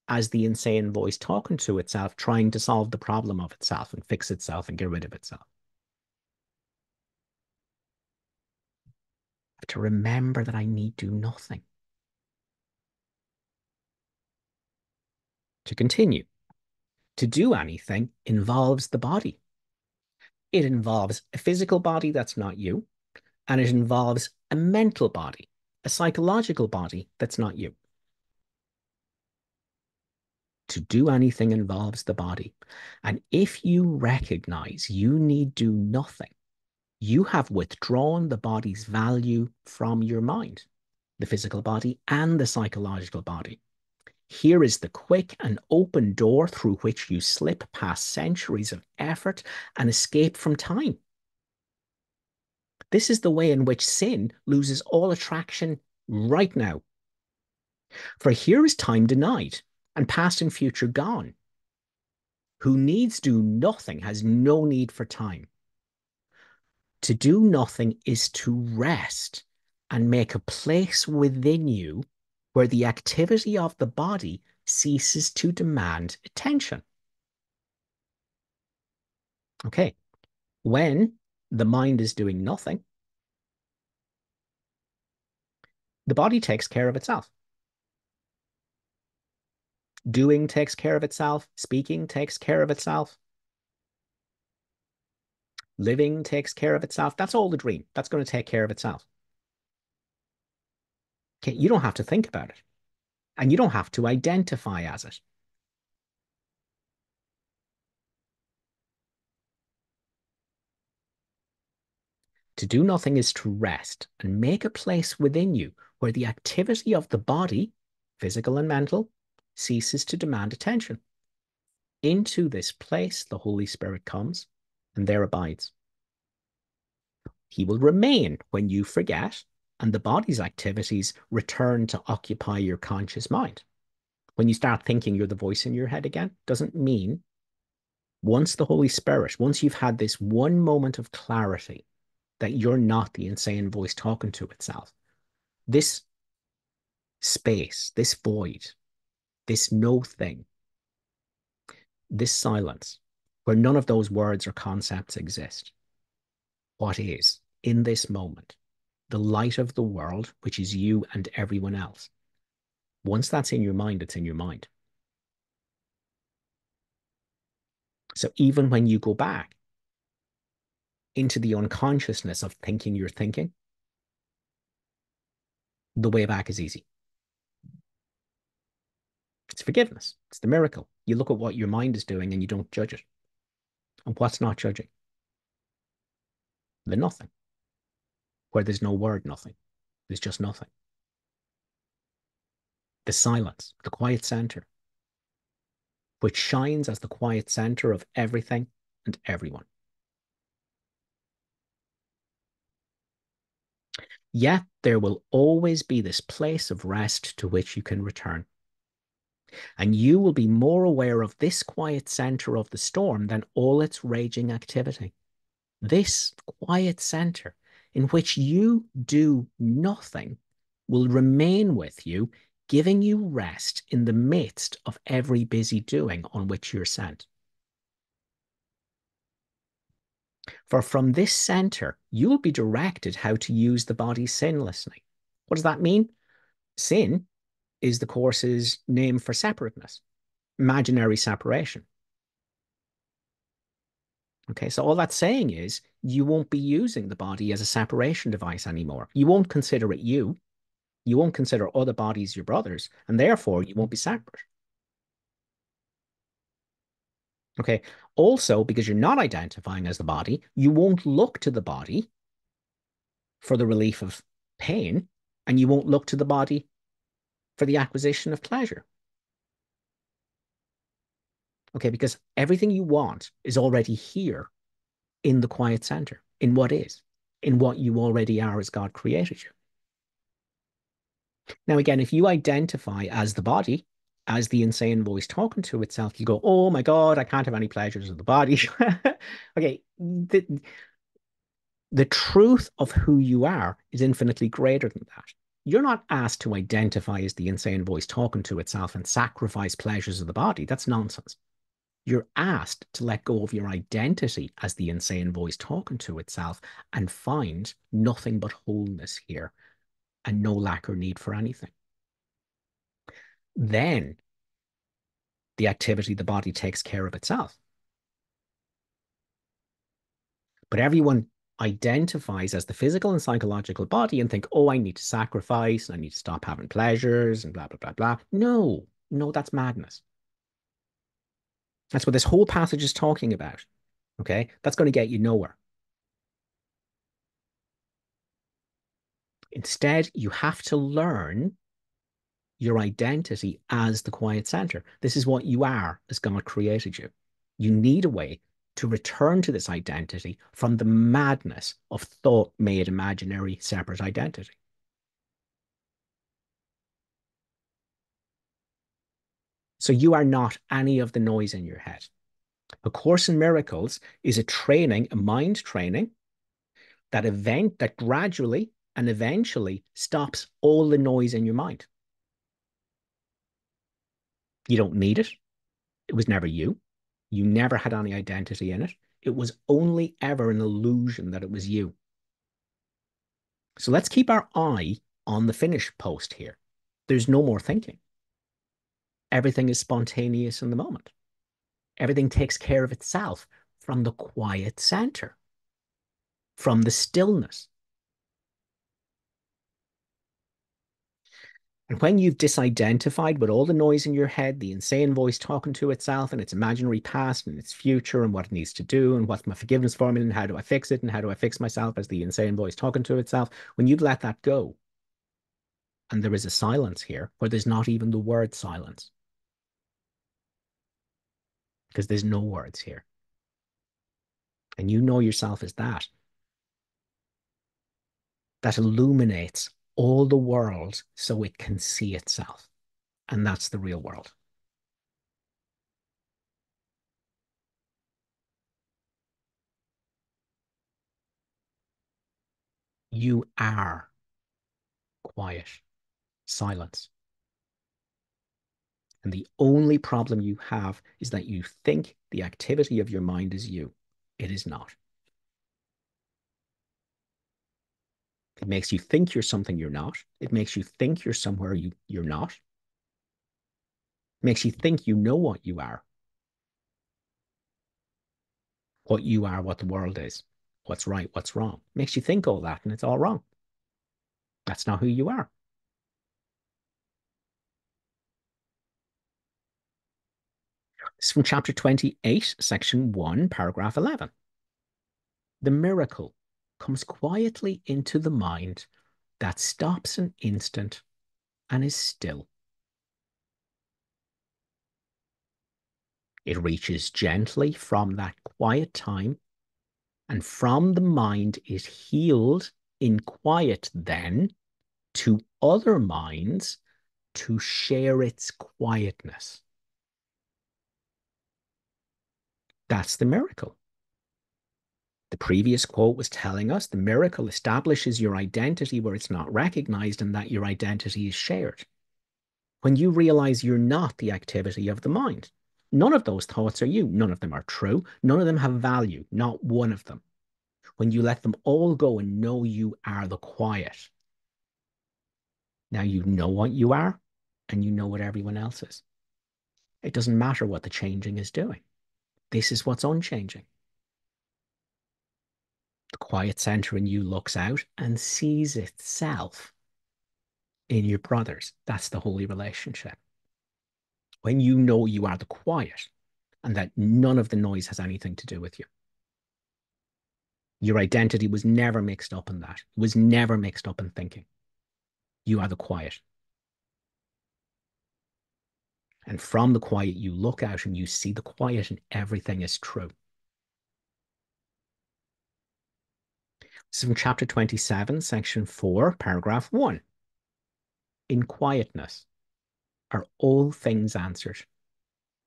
as the insane voice talking to itself, trying to solve the problem of itself and fix itself and get rid of itself. To remember that I need do nothing. To continue, to do anything involves the body. It involves a physical body that's not you, and it involves a mental body, a psychological body that's not you. To do anything involves the body. And if you recognize you need do nothing, you have withdrawn the body's value from your mind, the physical body and the psychological body. Here is the quick and open door through which you slip past centuries of effort and escape from time. This is the way in which sin loses all attraction right now. For here is time denied and past and future gone. Who needs do nothing has no need for time. To do nothing is to rest and make a place within you where the activity of the body ceases to demand attention. Okay, when the mind is doing nothing, the body takes care of itself. Doing takes care of itself. Speaking takes care of itself. Living takes care of itself. That's all the dream. That's going to take care of itself. Okay, you don't have to think about it. And you don't have to identify as it. To do nothing is to rest and make a place within you where the activity of the body, physical and mental, ceases to demand attention. Into this place, the Holy Spirit comes and there abides. He will remain when you forget, and the body's activities return to occupy your conscious mind. When you start thinking you're the voice in your head again, doesn't mean once the Holy Spirit, once you've had this one moment of clarity that you're not the insane voice talking to itself, this space, this void, this no thing, this silence, where none of those words or concepts exist, what is in this moment the light of the world, which is you and everyone else. Once that's in your mind, it's in your mind. So even when you go back into the unconsciousness of thinking you're thinking, the way back is easy. It's forgiveness. It's the miracle. You look at what your mind is doing and you don't judge it. And what's not judging? The nothing, where there's no word nothing. There's just nothing. The silence, the quiet center, which shines as the quiet center of everything and everyone. Yet there will always be this place of rest to which you can return. And you will be more aware of this quiet center of the storm than all its raging activity. This quiet center in which you do nothing will remain with you, giving you rest in the midst of every busy doing on which you're sent. For from this center, you will be directed how to use the body sinlessly. What does that mean? Sin is the Course's name for separateness, imaginary separation. Okay, so all that's saying is you won't be using the body as a separation device anymore. You won't consider it you. You won't consider other bodies your brothers, and therefore you won't be separate. Okay, also because you're not identifying as the body, you won't look to the body for the relief of pain, and you won't look to the body for the acquisition of pleasure. Okay, because everything you want is already here in the quiet center, in what is, in what you already are as God created you. Now, again, if you identify as the body, as the insane voice talking to itself, you go, oh my God, I can't have any pleasures of the body. Okay, the truth of who you are is infinitely greater than that. You're not asked to identify as the insane voice talking to itself and sacrifice pleasures of the body. That's nonsense. You're asked to let go of your identity as the insane voice talking to itself and find nothing but wholeness here and no lack or need for anything. Then the activity, the body takes care of itself. But everyone identifies as the physical and psychological body and think, oh, I need to sacrifice, and I need to stop having pleasures and blah, blah, blah, blah. No, no, that's madness. That's what this whole passage is talking about. Okay, that's going to get you nowhere. Instead, you have to learn your identity as the quiet center. This is what you are as God created you. You need a way to return to this identity from the madness of thought-made imaginary separate identity. So you are not any of the noise in your head. A Course in Miracles is a training, a mind training that gradually and eventually stops all the noise in your mind. You don't need it. It was never you. You never had any identity in it. It was only ever an illusion that it was you. So let's keep our eye on the finish post here. There's no more thinking. Everything is spontaneous in the moment. Everything takes care of itself from the quiet center, from the stillness. And when you've disidentified with all the noise in your head, the insane voice talking to itself and its imaginary past and its future and what it needs to do and what's my forgiveness formula and how do I fix it and how do I fix myself as the insane voice talking to itself, when you've let that go, and there is a silence here where there's not even the word silence, because there's no words here. And you know yourself as that. That illuminates all the world so it can see itself. And that's the real world. You are quiet, silence. And the only problem you have is that you think the activity of your mind is you. It is not. It makes you think you're something you're not. It makes you think you're somewhere you're not. It makes you think you know what you are, what the world is, what's right, what's wrong. It makes you think all that, and it's all wrong. That's not who you are. This is from chapter 28, section 1, paragraph 11. The miracle comes quietly into the mind that stops an instant and is still. It reaches gently from that quiet time, and from the mind is healed in quiet then to other minds to share its quietness. That's the miracle. The previous quote was telling us the miracle establishes your identity where it's not recognized and that your identity is shared. When you realize you're not the activity of the mind, none of those thoughts are you. None of them are true. None of them have value, not one of them. When you let them all go and know you are the quiet, now you know what you are and you know what everyone else is. It doesn't matter what the changing is doing. This is what's unchanging. The quiet center in you looks out and sees itself in your brothers. That's the holy relationship. When you know you are the quiet and that none of the noise has anything to do with you. Your identity was never mixed up in that. It was never mixed up in thinking. You are the quiet. And from the quiet, you look out and you see the quiet and everything is true. This is from chapter 27, section 4, paragraph 1. In quietness are all things answered,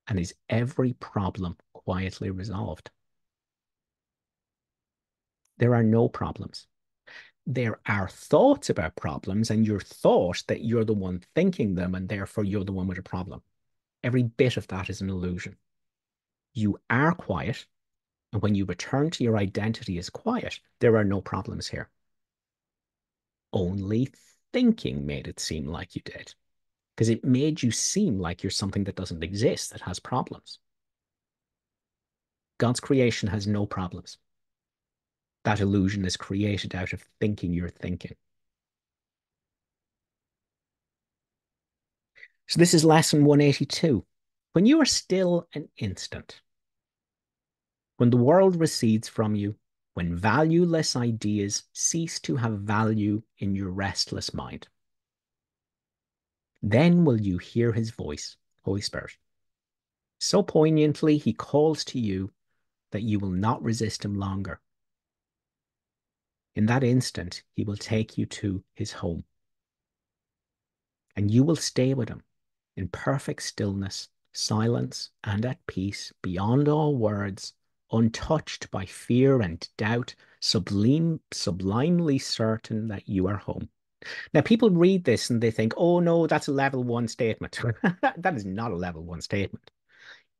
and is every problem quietly resolved. There are no problems. There are thoughts about problems, and your thought that you're the one thinking them, and therefore you're the one with a problem. Every bit of that is an illusion. You are quiet, and when you return to your identity as quiet, there are no problems here. Only thinking made it seem like you did, because it made you seem like you're something that doesn't exist, that has problems. God's creation has no problems. That illusion is created out of thinking you're thinking. So this is lesson 182. When you are still an instant, when the world recedes from you, when valueless ideas cease to have value in your restless mind, then will you hear his voice, Holy Spirit. So poignantly, he calls to you that you will not resist him longer. In that instant, he will take you to his home, and you will stay with him in perfect stillness, silence, and at peace beyond all words, untouched by fear and doubt, sublimely certain that you are home. Now, people read this and they think, oh no, that's a level 1 statement. That is not a level 1 statement.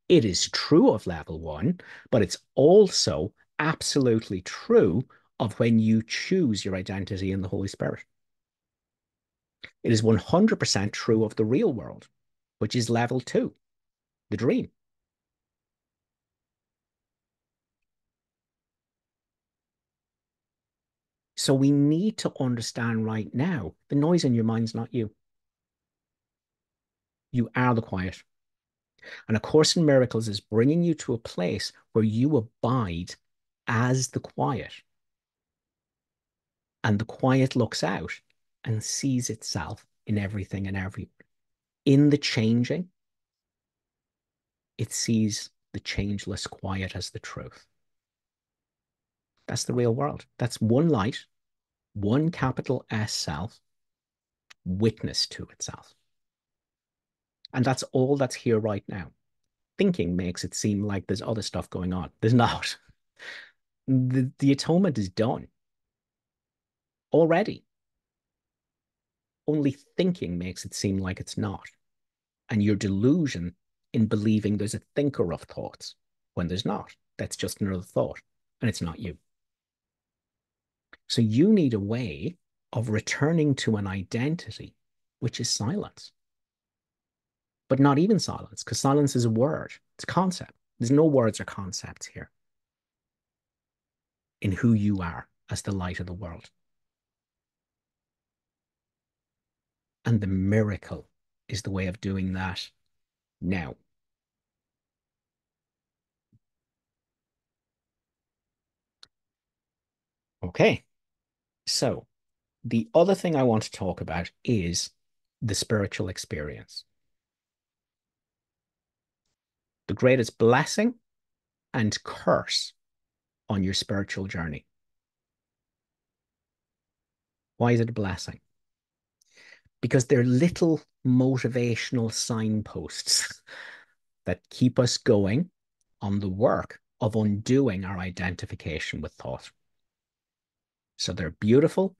It is true of level 1, but it's also absolutely true of when you choose your identity in the Holy Spirit. It is 100% true of the real world. which is level two, the dream. So we need to understand right now the noise in your mind's not you. You are the quiet. And A Course in Miracles is bringing you to a place where you abide as the quiet. And the quiet looks out and sees itself in everything and everyone. In the changing, it sees the changeless quiet as the truth. That's the real world. That's one light, one capital S self, witness to itself. And that's all that's here right now. Thinking makes it seem like there's other stuff going on. There's not. The atonement is done already. Only thinking makes it seem like it's not. And your delusion in believing there's a thinker of thoughts when there's not. That's just another thought, and it's not you. So you need a way of returning to an identity, which is silence. But not even silence, because silence is a word, it's a concept. There's no words or concepts here in who you are as the light of the world. And the miracle is the way of doing that now. Okay. So the other thing I want to talk about is the spiritual experience. The greatest blessing and curse on your spiritual journey. Why is it a blessing? Because they're little motivational signposts that keep us going on the work of undoing our identification with thought. So they're beautiful.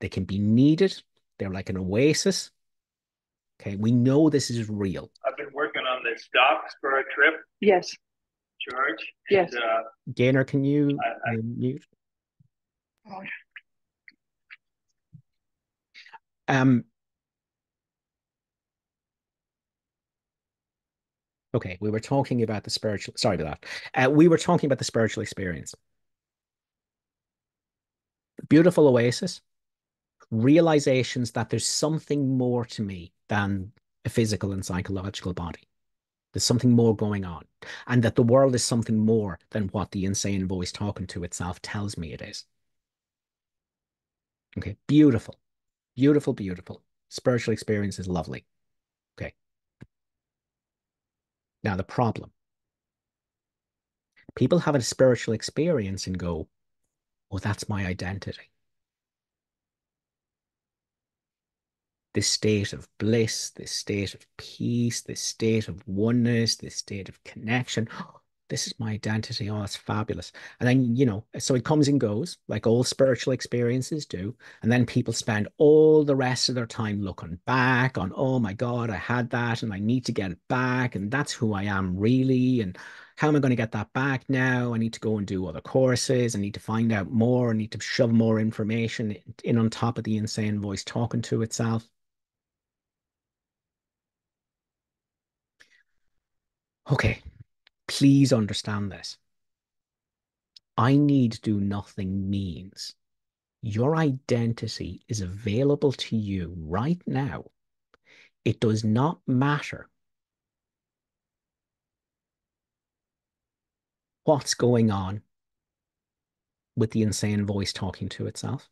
They can be needed. They're like an oasis. Okay, we know this is real. I've been working on this docs for a trip. Yes. George. Yes. Gaynor, can you mute? Okay, we were talking about the spiritual. Sorry about that. We were talking about the spiritual experience. Beautiful oasis, realizations that there's something more to me than a physical and psychological body. There's something more going on, and that the world is something more than what the insane voice talking to itself tells me it is. Okay, beautiful, beautiful, beautiful. Spiritual experience is lovely. Okay. Now, the problem. People have a spiritual experience and go, oh, that's my identity. This state of bliss, this state of peace, this state of oneness, this state of connection. This is my identity. Oh, it's fabulous. And then, so it comes and goes like all spiritual experiences do. And then people spend all the rest of their time looking back on, oh my God, I had that and I need to get it back. And that's who I am really. And how am I going to get that back now? I need to go and do other courses. I need to find out more. I need to shove more information in on top of the insane voice talking to itself. Okay, please understand this. I need do nothing means your identity is available to you right now. It does not matter what's going on with the insane voice talking to itself.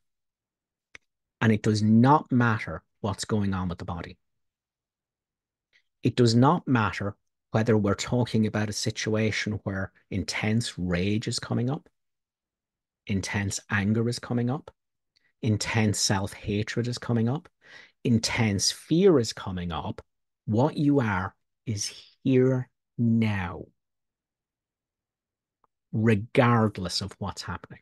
And it does not matter what's going on with the body. It does not matter whether we're talking about a situation where intense rage is coming up, intense anger is coming up, intense self-hatred is coming up, intense fear is coming up. What you are is here now, regardless of what's happening.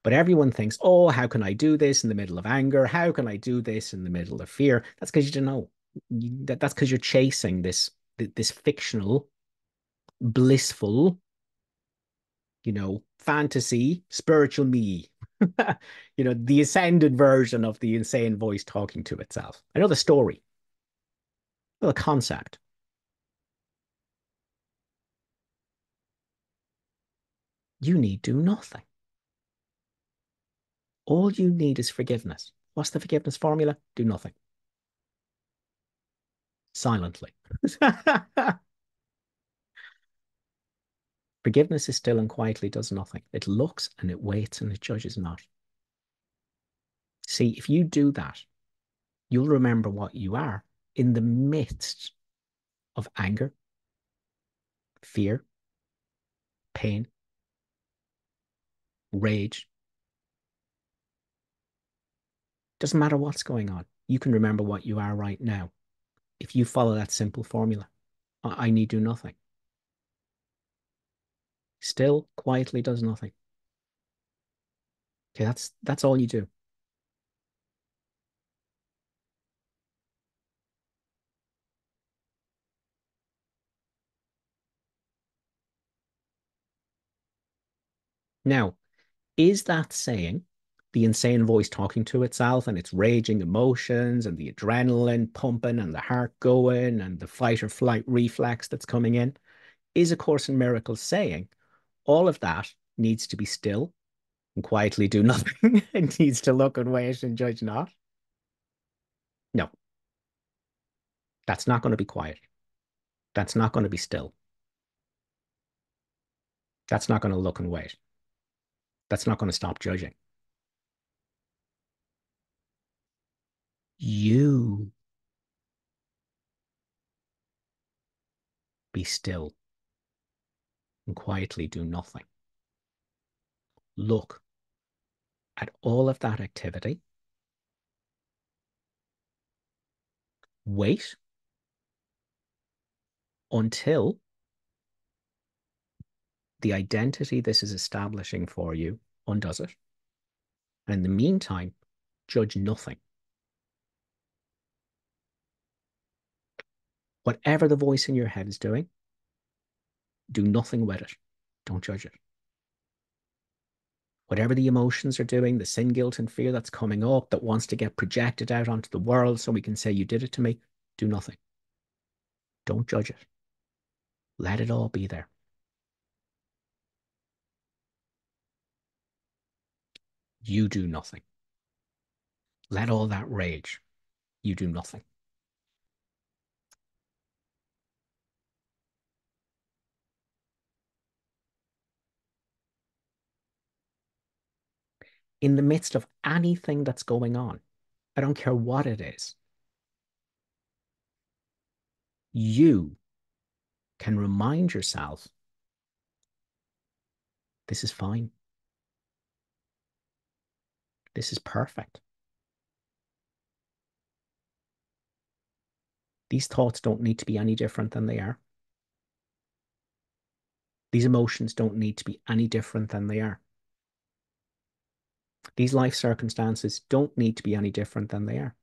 But everyone thinks, oh, how can I do this in the middle of anger? How can I do this in the middle of fear? That's because you don't know. That's because you're chasing this fictional, blissful, fantasy, spiritual me. The ascended version of the insane voice talking to itself. I know the story, I know the concept. You need do nothing. All you need is forgiveness. What's the forgiveness formula? Do nothing. Silently. Forgiveness is still and quietly does nothing. It looks and it waits and it judges not. See, if you do that, you'll remember what you are in the midst of anger, fear, pain, rage. Doesn't matter what's going on. You can remember what you are right now. If you follow that simple formula, I need do nothing. Still quietly does nothing. Okay, that's all you do. Now, is that saying the insane voice talking to itself and its raging emotions and the adrenaline pumping and the heart going and the fight or flight reflex that's coming in? Is A Course in Miracles saying all of that needs to be still and quietly do nothing and needs to look and wait and judge not? No, that's not going to be quiet. That's not going to be still. That's not going to look and wait. That's not going to stop judging. You be still and quietly do nothing. Look at all of that activity. Wait until the identity this is establishing for you undoes it. And in the meantime, judge nothing. Whatever the voice in your head is doing, do nothing with it. Don't judge it. Whatever the emotions are doing, the sin, guilt, and fear that's coming up that wants to get projected out onto the world so we can say, you did it to me, do nothing. Don't judge it. Let it all be there. You do nothing. Let all that rage. You do nothing. In the midst of anything that's going on, I don't care what it is, you can remind yourself, this is fine. This is perfect. These thoughts don't need to be any different than they are. These emotions don't need to be any different than they are. These life circumstances don't need to be any different than they are.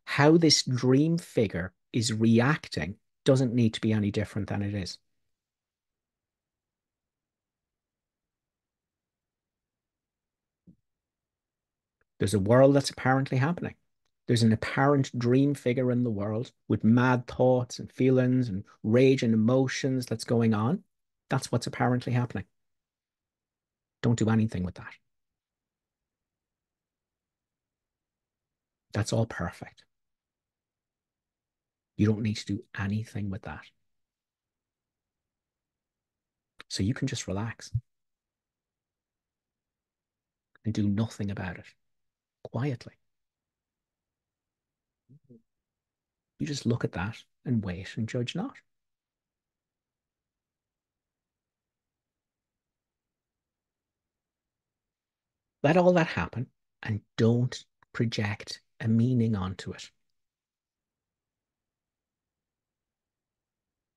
How this dream figure is reacting doesn't need to be any different than it is. There's a world that's apparently happening. There's an apparent dream figure in the world with mad thoughts and feelings and rage and emotions that's going on. That's what's apparently happening. Don't do anything with that. That's all perfect. You don't need to do anything with that. So you can just relax and do nothing about it quietly. You just look at that and wait and judge not. Let all that happen and don't project a meaning onto it.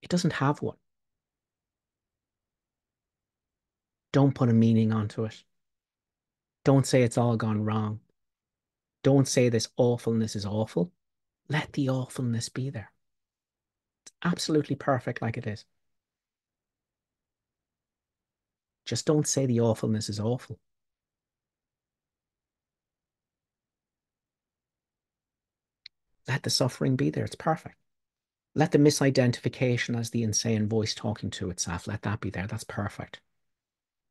It doesn't have one. Don't put a meaning onto it. Don't say it's all gone wrong. Don't say this awfulness is awful. Let the awfulness be there. It's absolutely perfect like it is. Just don't say the awfulness is awful. Let the suffering be there. It's perfect. Let the misidentification as the insane voice talking to itself, let that be there. That's perfect.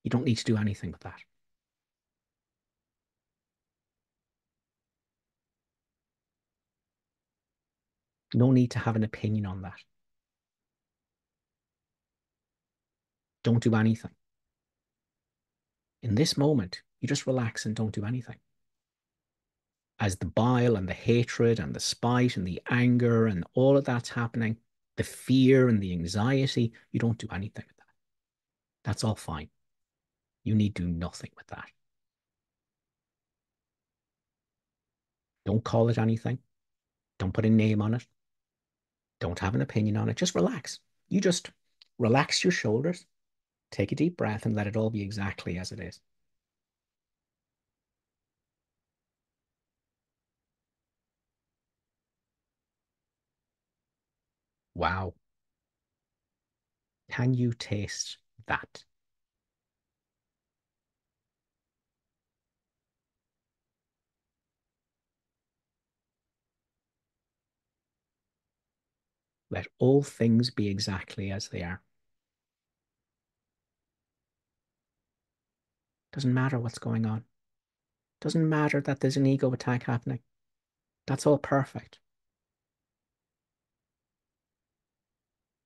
You don't need to do anything with that. No need to have an opinion on that. Don't do anything. In this moment, you just relax and don't do anything. As the bile and the hatred and the spite and the anger and all of that's happening, the fear and the anxiety, you don't do anything with that. That's all fine. You need to do nothing with that. Don't call it anything. Don't put a name on it. Don't have an opinion on it. Just relax. You just relax your shoulders, take a deep breath, and let it all be exactly as it is. Wow. Can you taste that? Let all things be exactly as they are. Doesn't matter what's going on. Doesn't matter that there's an ego attack happening. That's all perfect.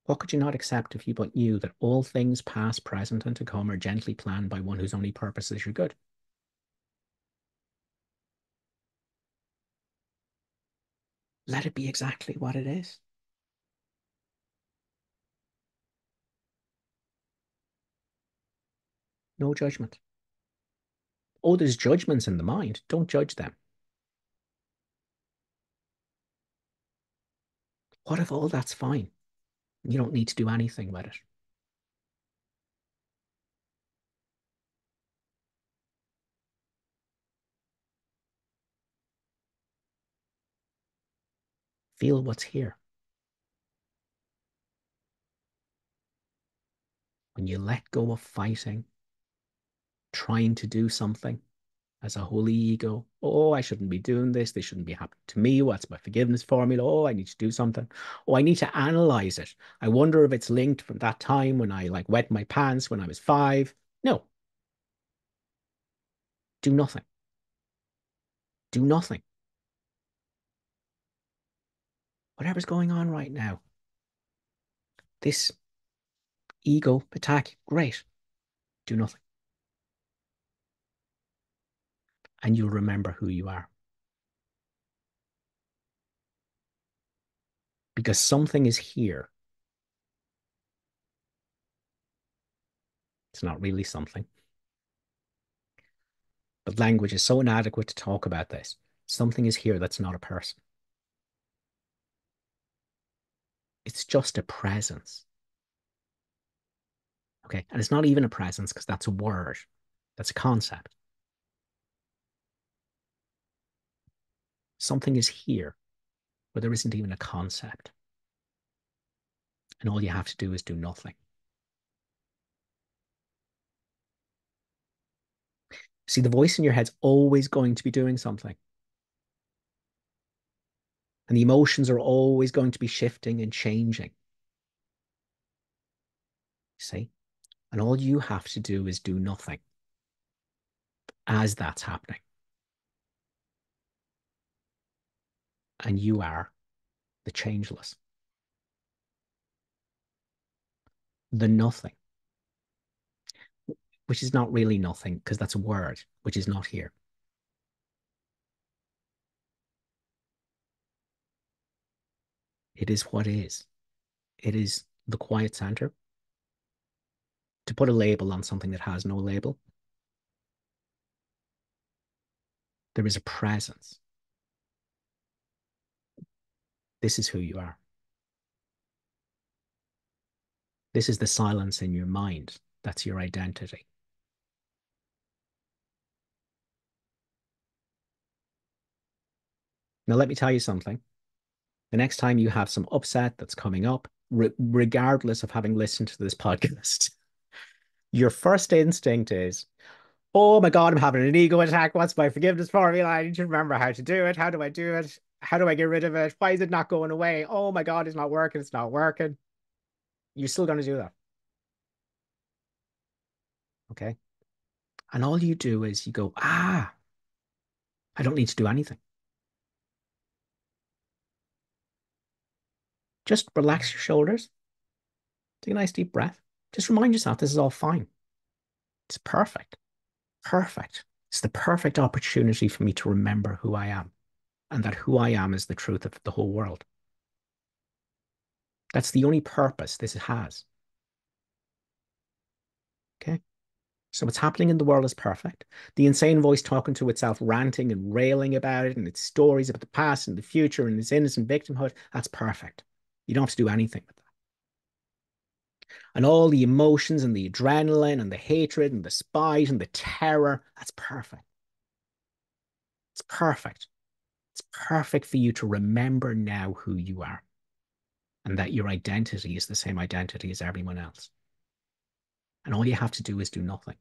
What could you not accept if you but knew that all things past, present, and to come are gently planned by one whose only purpose is your good? Let it be exactly what it is. No judgment. Oh, there's judgments in the mind. Don't judge them. What if all that's fine? You don't need to do anything with it. Feel what's here. When you let go of fighting, trying to do something as a holy ego. Oh, I shouldn't be doing this. This shouldn't be happening to me. What's my forgiveness formula? Oh, I need to do something. Oh, I need to analyze it. I wonder if it's linked from that time when I like wet my pants when I was 5. No, do nothing. Do nothing. Whatever's going on right now, this ego attack, great. Do nothing. And you'll remember who you are. Because something is here. It's not really something. But language is so inadequate to talk about this. Something is here that's not a person. It's just a presence. Okay. And it's not even a presence because that's a word, that's a concept. Something is here where there isn't even a concept. And all you have to do is do nothing. See, the voice in your head's always going to be doing something. And the emotions are always going to be shifting and changing. See? And all you have to do is do nothing as that's happening. And you are the changeless, the nothing, which is not really nothing because that's a word, which is not here. It is what is. It is the quiet center. To put a label on something that has no label, there is a presence. This is who you are. This is the silence in your mind. That's your identity. Now, let me tell you something. The next time you have some upset that's coming up, regardless of having listened to this podcast, your first instinct is, oh my God, I'm having an ego attack. What's my forgiveness formula? I need to remember how to do it. How do I do it? How do I get rid of it? Why is it not going away? Oh my God, it's not working. It's not working. You're still going to do that. Okay. And all you do is you go, I don't need to do anything. Just relax your shoulders. Take a nice deep breath. Just remind yourself this is all fine. It's perfect. Perfect. It's the perfect opportunity for me to remember who I am and that who I am is the truth of the whole world. That's the only purpose this has. Okay. So what's happening in the world is perfect. The insane voice talking to itself, ranting and railing about it and its stories about the past and the future and its innocent victimhood, that's perfect. You don't have to do anything with that. And all the emotions and the adrenaline and the hatred and the spite and the terror, that's perfect. It's perfect. It's perfect for you to remember now who you are and that your identity is the same identity as everyone else. And all you have to do is do nothing.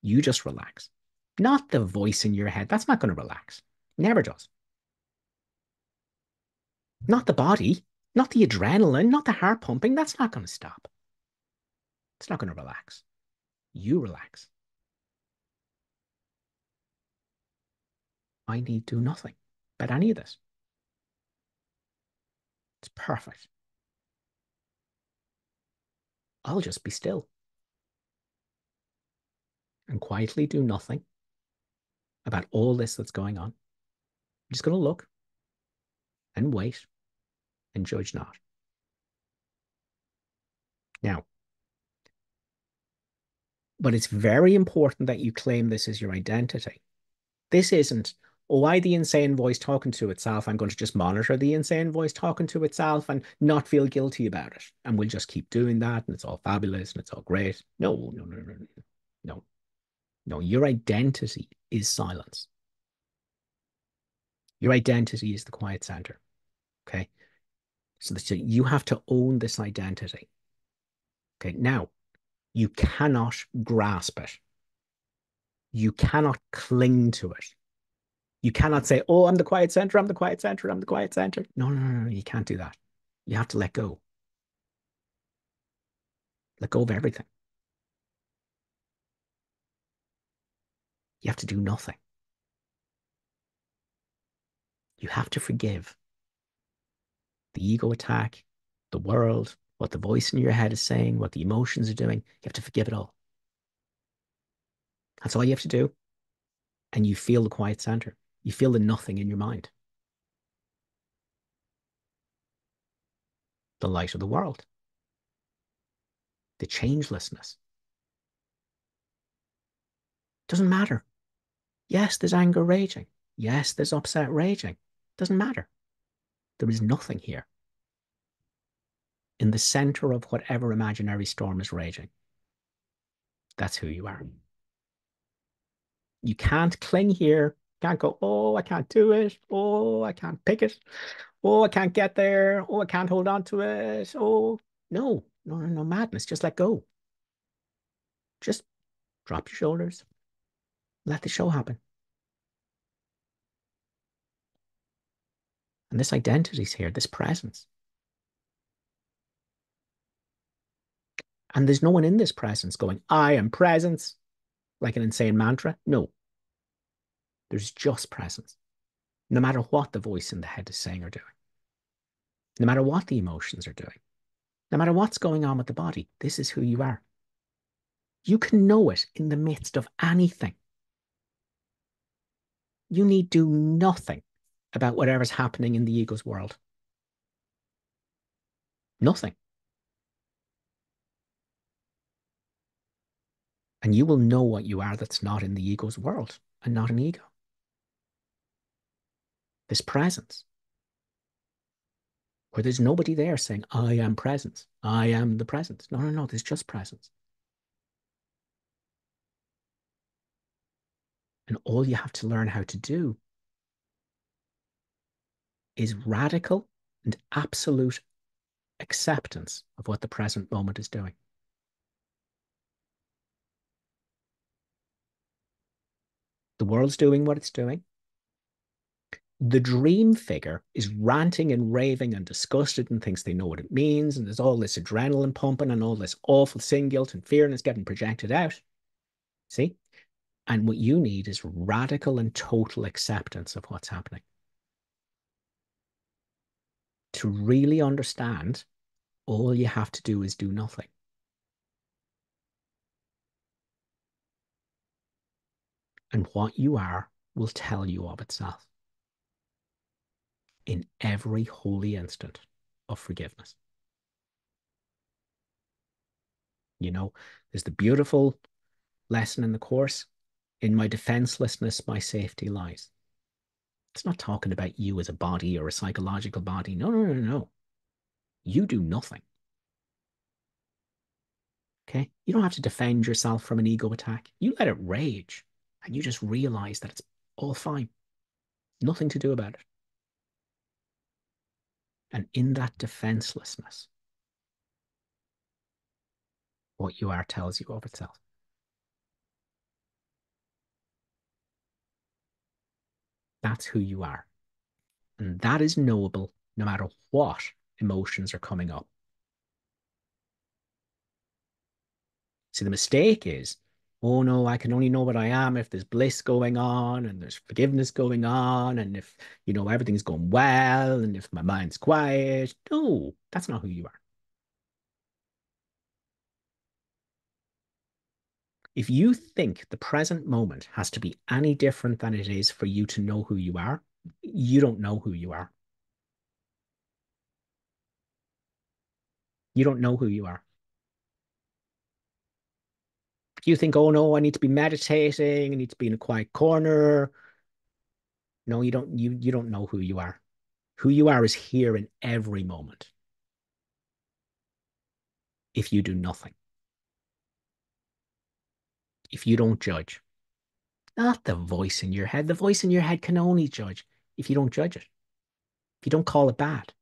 You just relax. Not the voice in your head. That's not going to relax. Never does. Not the body, not the adrenaline, not the heart pumping. That's not going to stop. It's not going to relax. You relax. I need do nothing about any of this. It's perfect. I'll just be still and quietly do nothing about all this that's going on. I'm just going to look and wait and judge not. Now, but it's very important that you claim this as your identity. This isn't, oh, why the insane voice talking to itself? I'm going to just monitor the insane voice talking to itself and not feel guilty about it. And we'll just keep doing that. And it's all fabulous and it's all great. No, no, no, no, no, no, no. Your identity is silence. Your identity is the quiet center. Okay. So that you have to own this identity. Okay. Now, you cannot grasp it. You cannot cling to it. You cannot say, oh, I'm the quiet center, I'm the quiet center, I'm the quiet center. No, no, no, no, you can't do that. You have to let go. Let go of everything. You have to do nothing. You have to forgive the ego attack, the world, what the voice in your head is saying, what the emotions are doing. You have to forgive it all. That's all you have to do. And you feel the quiet center. You feel the nothing in your mind, the light of the world, the changelessness. Doesn't matter. Yes, there's anger raging. Yes, there's upset raging. Doesn't matter. There is nothing here. In the center of whatever imaginary storm is raging. That's who you are. You can't cling here. Can't go, oh, I can't do it. Oh, I can't pick it. Oh, I can't get there. Oh, I can't hold on to it. Oh, no, no, no, no, madness. Just let go. Just drop your shoulders. Let the show happen. And this identity's here, this presence. And there's no one in this presence going, I am presence, like an insane mantra. No, there's just presence. No matter what the voice in the head is saying or doing, no matter what the emotions are doing, no matter what's going on with the body, this is who you are. You can know it in the midst of anything. You need do nothing about whatever's happening in the ego's world. Nothing. And you will know what you are that's not in the ego's world and not an ego. This presence, where there's nobody there saying, I am presence. I am the presence. No, no, no, there's just presence. And all you have to learn how to do is radical and absolute acceptance of what the present moment is doing. The world's doing what it's doing. The dream figure is ranting and raving and disgusted and thinks they know what it means. And there's all this adrenaline pumping and all this awful sin, guilt, and fear, and it's getting projected out. See? And what you need is radical and total acceptance of what's happening. To really understand, all you have to do is do nothing. And what you are will tell you of itself in every holy instant of forgiveness. You know, there's the beautiful lesson in the course. In my defenselessness, my safety lies. It's not talking about you as a body or a psychological body. No, no, no, no. You do nothing. Okay? You don't have to defend yourself from an ego attack. You let it rage and you just realize that it's all fine. Nothing to do about it. And in that defenselessness, what you are tells you of itself. That's who you are. And that is knowable no matter what emotions are coming up. See, the mistake is, oh no, I can only know what I am if there's bliss going on and there's forgiveness going on and if, everything's going well and if my mind's quiet. No, that's not who you are. If you think the present moment has to be any different than it is for you to know who you are, you don't know who you are. You don't know who you are. You think, oh no, I need to be meditating, I need to be in a quiet corner. No, you don't, you don't know who you are. Who you are is here in every moment if you do nothing. If you don't judge. Not the voice in your head. The voice in your head can only judge if you don't judge it. If you don't call it bad.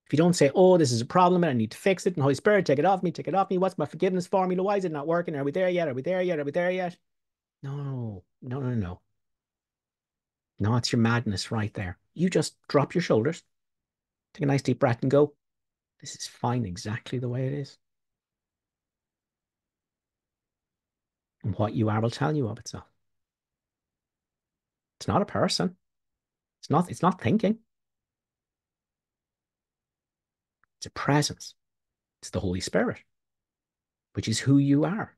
If you don't say, oh, this is a problem and I need to fix it, and Holy Spirit, take it off me, take it off me. What's my forgiveness formula? Why is it not working? Are we there yet? Are we there yet? Are we there yet? No, no, no, no. No, it's your madness right there. You just drop your shoulders, take a nice deep breath and go, this is fine exactly the way it is. And what you are will tell you of itself. It's not a person. It's not thinking. It's a presence. It's the Holy Spirit, which is who you are.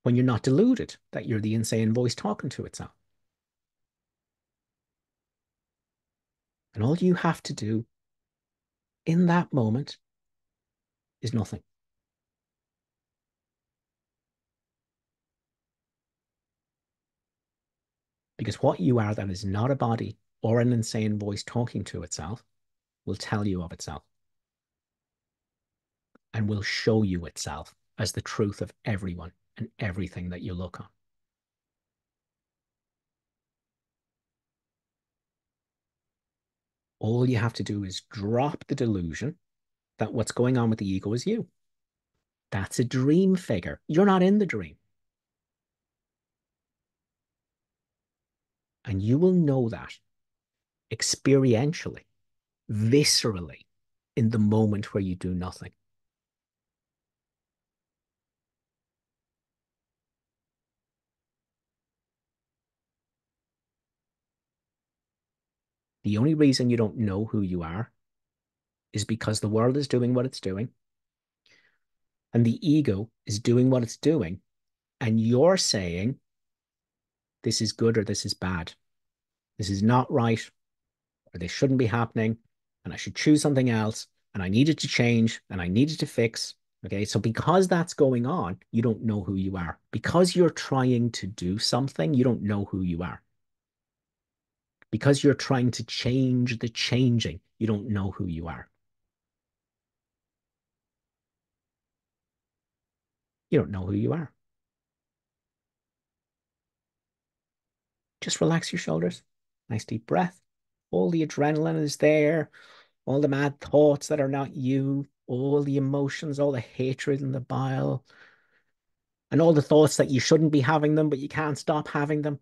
When you're not deluded that you're the insane voice talking to itself. And all you have to do in that moment is nothing. Because what you are that is not a body or an insane voice talking to itself will tell you of itself and will show you itself as the truth of everyone and everything that you look on. All you have to do is drop the delusion that what's going on with the ego is you. That's a dream figure. You're not in the dream. And you will know that experientially, viscerally, in the moment where you do nothing. The only reason you don't know who you are is because the world is doing what it's doing and the ego is doing what it's doing. And you're saying, this is good or this is bad. This is not right or this shouldn't be happening. And I should choose something else. And I needed to change and I needed to fix. Okay. So because that's going on, you don't know who you are. Because you're trying to do something, you don't know who you are. Because you're trying to change the changing, you don't know who you are. You don't know who you are. Just relax your shoulders. Nice deep breath. All the adrenaline is there. All the mad thoughts that are not you. All the emotions, all the hatred and the bile. And all the thoughts that you shouldn't be having them, but you can't stop having them.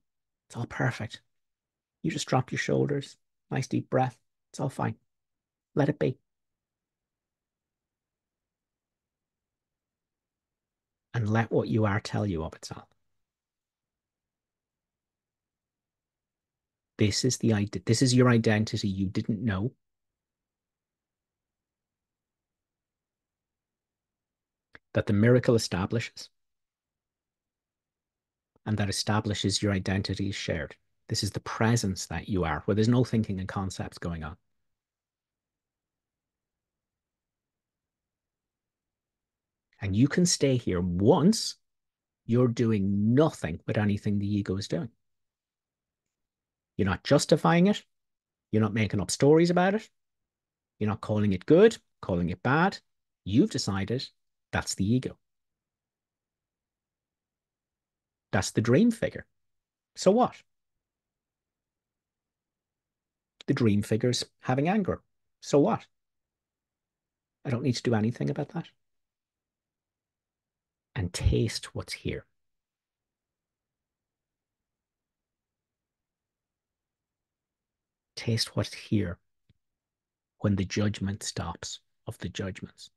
It's all perfect. You just drop your shoulders, nice deep breath. It's all fine. Let it be. And let what you are tell you of itself. This is your identity you didn't know. That the miracle establishes. And that establishes your identity is shared. This is the presence that you are, where there's no thinking and concepts going on. And you can stay here once you're doing nothing with anything the ego is doing. You're not justifying it. You're not making up stories about it. You're not calling it good, calling it bad. You've decided that's the ego. That's the dream figure. So what? The dream figure's having anger. So what? I don't need to do anything about that. And taste what's here. Taste what's here when the judgment stops of the judgments.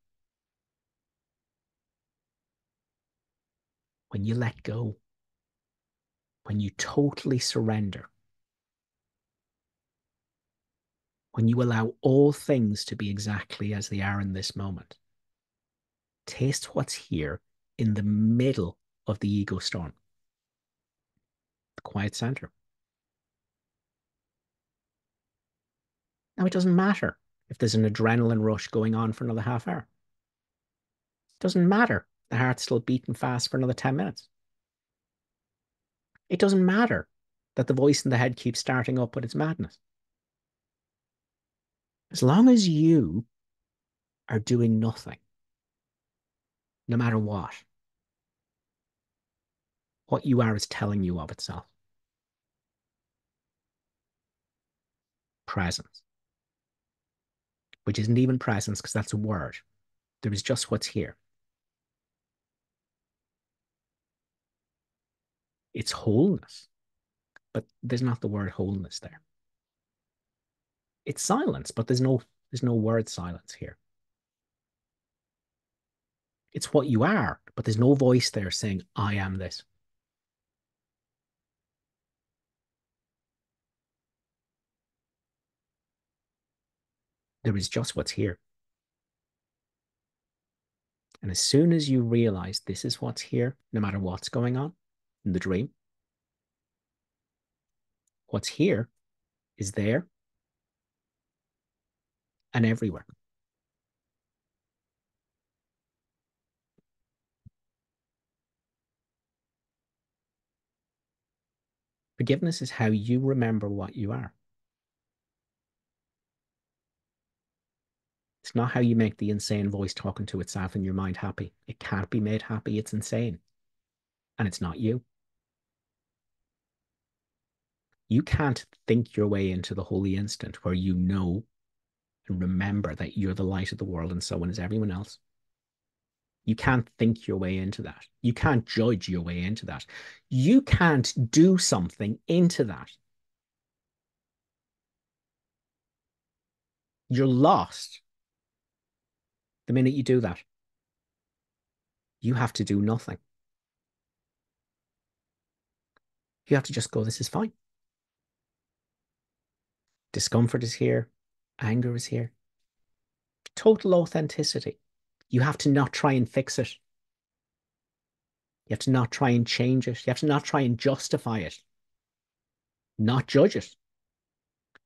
When you let go, when you totally surrender, when you allow all things to be exactly as they are in this moment. Taste what's here in the middle of the ego storm, the quiet center. Now, it doesn't matter if there's an adrenaline rush going on for another half hour. It doesn't matter the heart's still beating fast for another 10 minutes. It doesn't matter that the voice in the head keeps starting up with its madness. As long as you are doing nothing, no matter what you are is telling you of itself. Presence, which isn't even presence because that's a word. There is just what's here. It's wholeness, but there's not the word wholeness there. It's silence, but there's no word silence here. It's what you are, but there's no voice there saying, I am this. There is just what's here. And as soon as you realize this is what's here, no matter what's going on in the dream, what's here is there and everywhere. Forgiveness is how you remember what you are. It's not how you make the insane voice talking to itself in your mind happy. It can't be made happy. It's insane. And it's not you. You can't think your way into the holy instant where you know and remember that you're the light of the world and so on is everyone else. You can't think your way into that. You can't judge your way into that. You can't do something into that. You're lost the minute you do that. You have to do nothing. You have to just go, this is fine. Discomfort is here. Anger is here. Total authenticity. You have to not try and fix it. You have to not try and change it. You have to not try and justify it. Not judge it.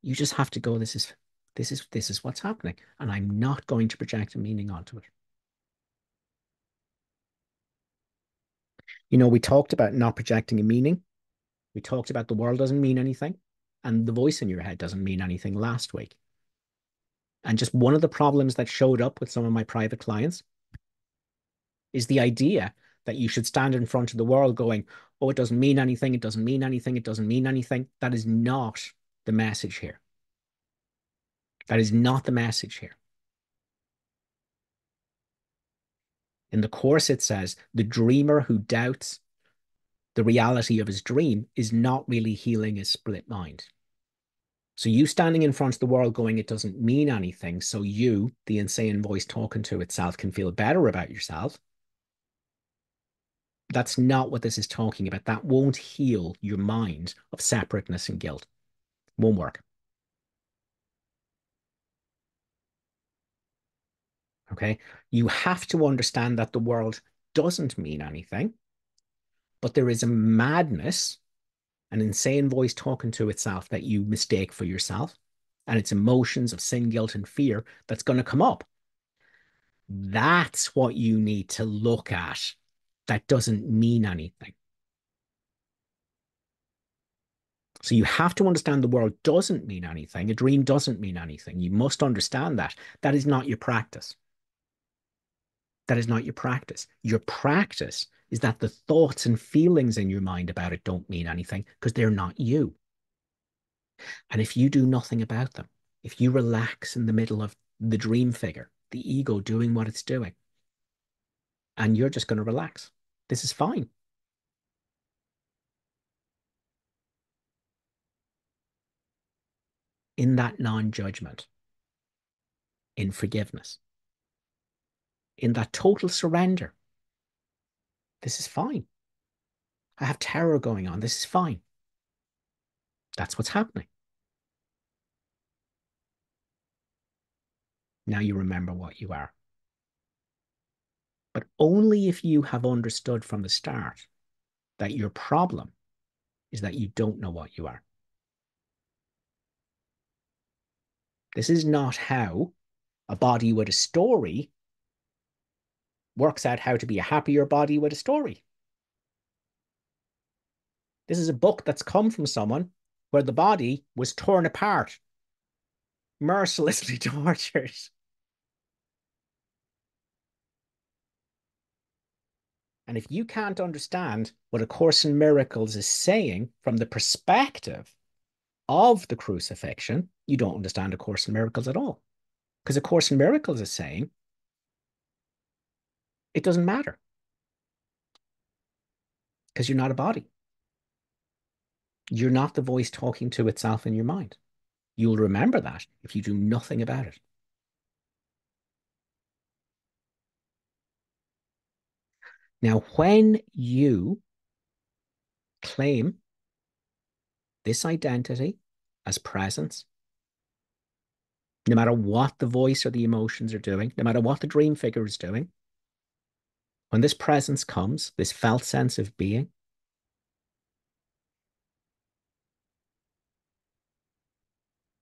You just have to go, this is what's happening. And I'm not going to project a meaning onto it. You know, we talked about not projecting a meaning. We talked about the world doesn't mean anything. And the voice in your head doesn't mean anything last week. And just one of the problems that showed up with some of my private clients is the idea that you should stand in front of the world going, oh, it doesn't mean anything. It doesn't mean anything. It doesn't mean anything. That is not the message here. That is not the message here. In the Course, it says, the dreamer who doubts the reality of his dream is not really healing his split mind. So you standing in front of the world going, it doesn't mean anything. So you, the insane voice talking to itself, can feel better about yourself. That's not what this is talking about. That won't heal your mind of separateness and guilt. Won't work. Okay. You have to understand that the world doesn't mean anything, but there is a madness, an insane voice talking to itself that you mistake for yourself, and it's emotions of sin, guilt, and fear that's going to come up. That's what you need to look at. That doesn't mean anything. So you have to understand the world doesn't mean anything. A dream doesn't mean anything. You must understand that. That is not your practice. That is not your practice. Your practice is that the thoughts and feelings in your mind about it don't mean anything because they're not you. And if you do nothing about them, if you relax in the middle of the dream figure, the ego doing what it's doing, and you're just going to relax, this is fine. In that non-judgment, in forgiveness, in that total surrender, this is fine. I have terror going on. This is fine. That's what's happening. Now you remember what you are. But only if you have understood from the start that your problem is that you don't know what you are. This is not how a body with a story works out how to be a happier body with a story. This is a book that's come from someone where the body was torn apart, mercilessly tortured. And if you can't understand what A Course in Miracles is saying from the perspective of the crucifixion, you don't understand A Course in Miracles at all. Because A Course in Miracles is saying it doesn't matter because you're not a body. You're not the voice talking to itself in your mind. You'll remember that if you do nothing about it. Now, when you claim this identity as presence, no matter what the voice or the emotions are doing, no matter what the dream figure is doing, when this presence comes, this felt sense of being,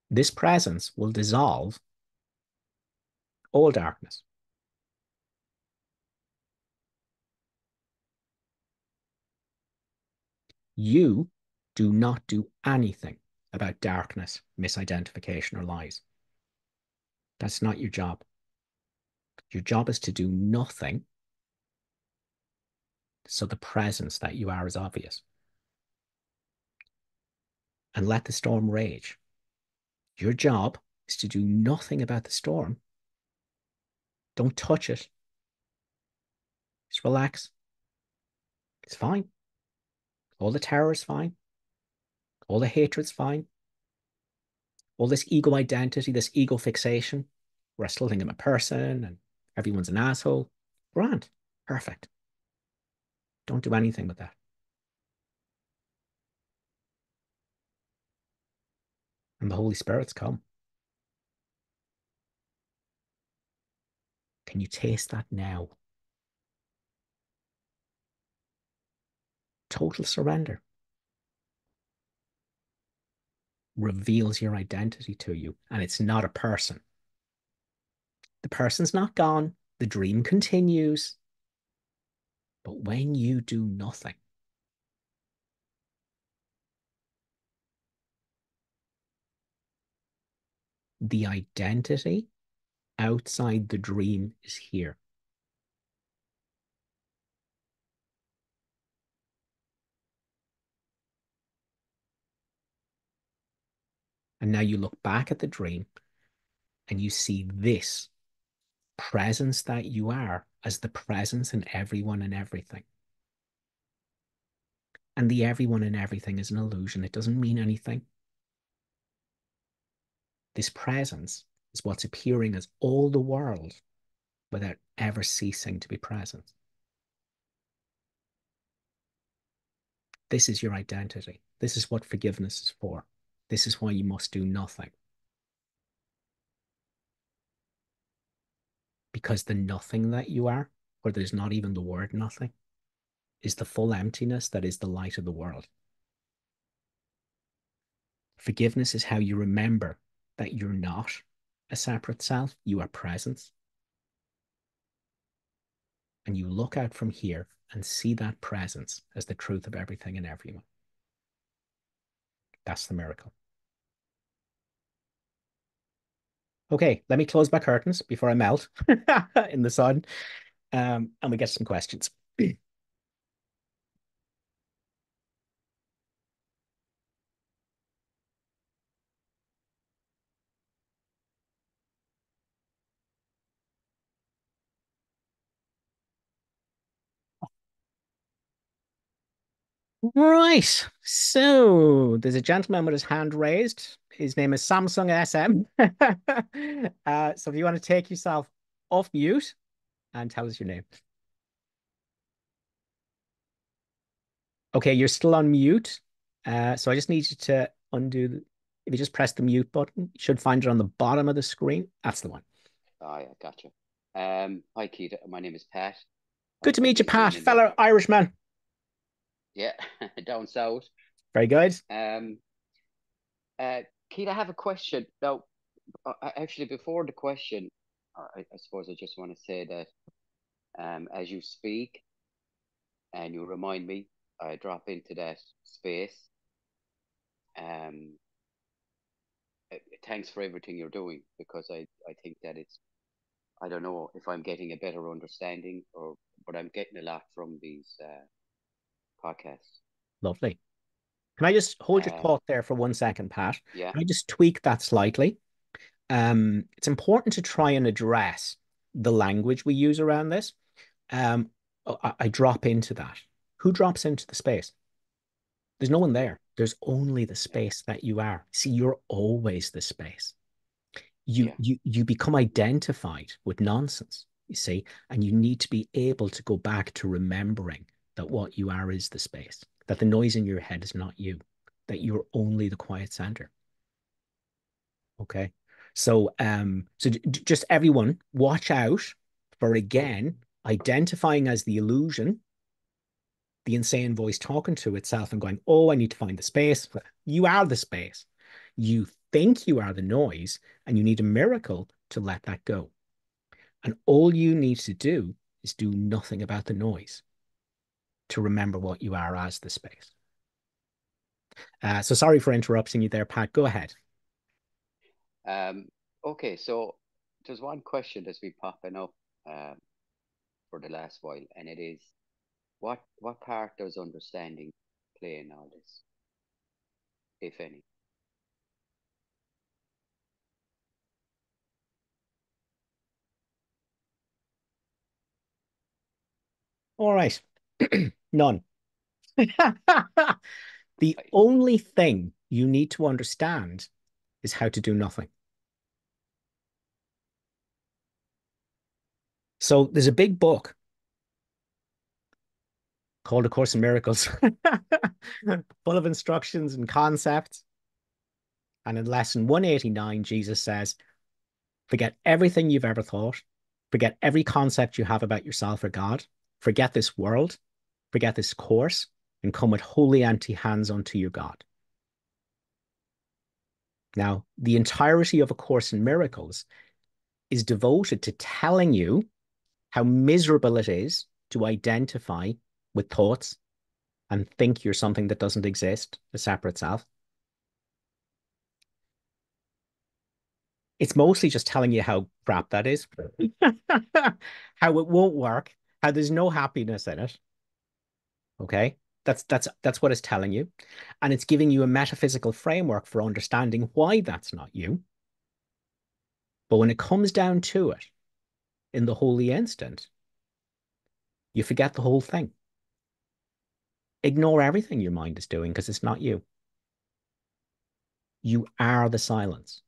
this presence will dissolve all darkness. You do not do anything about darkness, misidentification, or lies. That's not your job. Your job is to do nothing so the presence that you are is obvious. And let the storm rage. Your job is to do nothing about the storm. Don't touch it. Just relax. It's fine. All the terror is fine. All the hatred's fine. All this ego identity, this ego fixation, where I still think I'm a person and everyone's an asshole. Grand. Perfect. Don't do anything with that. And the Holy Spirit's come. Can you taste that now? Total surrender reveals your identity to you, and it's not a person. The person's not gone. The dream continues. But when you do nothing, the identity outside the dream is here. And now you look back at the dream and you see this presence that you are as the presence in everyone and everything. And the everyone and everything is an illusion. It doesn't mean anything. This presence is what's appearing as all the world without ever ceasing to be present. This is your identity. This is what forgiveness is for. This is why you must do nothing. Because the nothing that you are, where there's not even the word nothing, is the full emptiness that is the light of the world. Forgiveness is how you remember that you're not a separate self, you are presence. And you look out from here and see that presence as the truth of everything and everyone. That's the miracle. Okay, let me close my curtains before I melt in the sun, and we get some questions. Right. So there's a gentleman with his hand raised. His name is Samsung SM. So if you want to take yourself off mute and tell us your name. Okay, you're still on mute. So I just need you to if you just press the mute button, you should find it on the bottom of the screen. That's the one. Oh, yeah, gotcha. Hi, Keita. My name is Pat. Good to I've meet you, been Pat, tuning in there. fellow Irishman. Yeah, down south. Very good. Keita, I have a question. Now, actually, before the question, I suppose I just want to say that as you speak and you remind me, I drop into that space. Um, Thanks for everything you're doing, because I think that I don't know if I'm getting a better understanding, but I'm getting a lot from these podcasts. Lovely. Can I just hold your Um, thought there for 1 second, Pat? yeah, Can I just tweak that slightly? It's important to try and address the language we use around this. Um, I drop into that. Who drops into the space? There's no one yeah, there. There's only the yeah, space that you are. See, you're always the space. You yeah, you you become identified with nonsense, you see, and you need to be able to go back to remembering that what you are is the space, that the noise in your head is not you, that you're only the quiet center. Okay. So just everyone watch out for again identifying as the illusion, the insane voice talking to itself and going, oh, I need to find the space. You are the space. You think you are the noise, and you need a miracle to let that go. And all you need to do is do nothing about the noise to remember what you are as the space. So sorry for interrupting you there, Pat. Go ahead. Okay, so there's one question that's been popping up for the last while, and it is, what part does understanding play in all this, if any? All right. None. The Right. only thing you need to understand is how to do nothing. So there's a big book called A Course in Miracles, full of instructions and concepts. And in lesson 189, Jesus says, forget everything you've ever thought, forget every concept you have about yourself or God, forget this world, forget this course, and come with wholly empty hands unto your God. Now, the entirety of A Course in Miracles is devoted to telling you how miserable it is to identify with thoughts and think you're something that doesn't exist, a separate self. It's mostly just telling you how crap that is, how it won't work, how there's no happiness in it. Okay. That's what it's telling you. And it's giving you a metaphysical framework for understanding why that's not you. But when it comes down to it, in the holy instant, you forget the whole thing. Ignore everything your mind is doing because it's not you. You are the silence.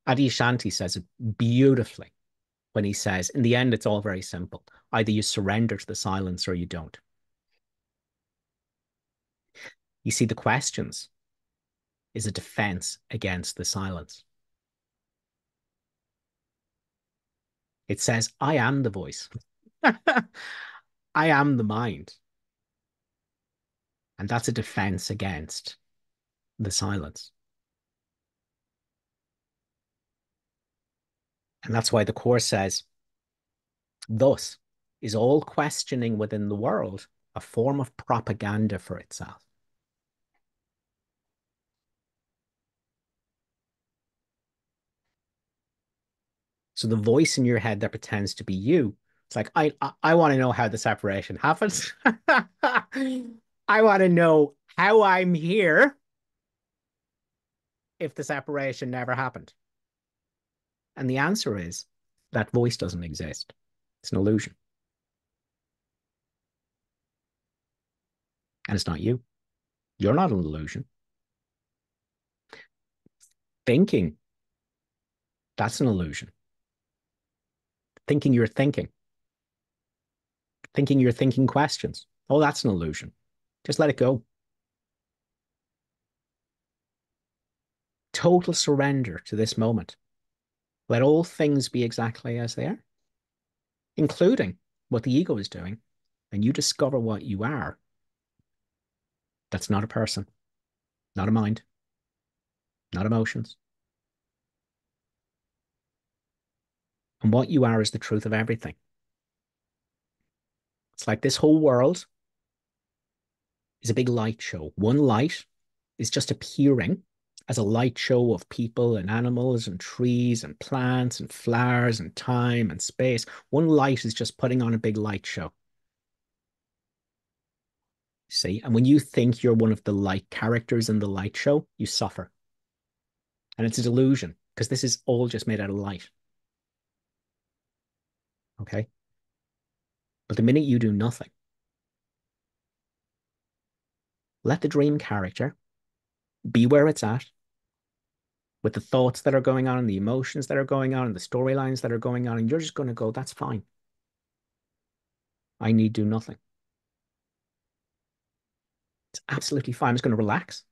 Adyashanti says it beautifully when he says, in the end, it's all very simple. Either you surrender to the silence or you don't. You see, the questions is a defense against the silence. It says, I am the voice. I am the mind. And that's a defense against the silence. And that's why the Course says, thus is all questioning within the world a form of propaganda for itself. So the voice in your head that pretends to be you, it's like, I want to know how the separation happens. I want to know how I'm here if the separation never happened. And the answer is that voice doesn't exist. It's an illusion. And it's not you. You're not an illusion. Thinking, that's an illusion. Thinking you're thinking. Thinking you're thinking questions. Oh, that's an illusion. Just let it go. Total surrender to this moment. Let all things be exactly as they are, including what the ego is doing. And you discover what you are. That's not a person, not a mind, not emotions. And what you are is the truth of everything. It's like this whole world is a big light show. One light is just appearing as a light show of people and animals and trees and plants and flowers and time and space. One light is just putting on a big light show. See? And when you think you're one of the light characters in the light show, you suffer. And it's a delusion because this is all just made out of light. Okay? But the minute you do nothing, let the dream character be where it's at with the thoughts that are going on and the emotions that are going on and the storylines that are going on. And you're just going to go, that's fine. I need do nothing. It's absolutely fine. I'm just going to relax.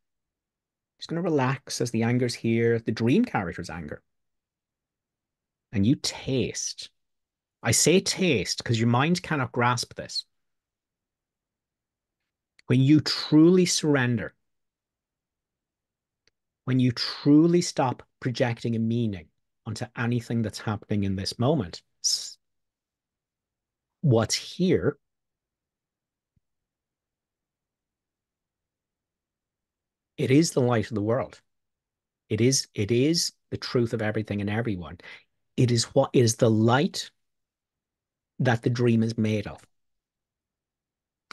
Just going to relax as the anger's here, the dream character's anger. And you taste. I say taste because your mind cannot grasp this. When you truly surrender, when you truly stop projecting a meaning onto anything that's happening in this moment, what's here it is the light of the world. It is the truth of everything and everyone. It is the light that the dream is made of.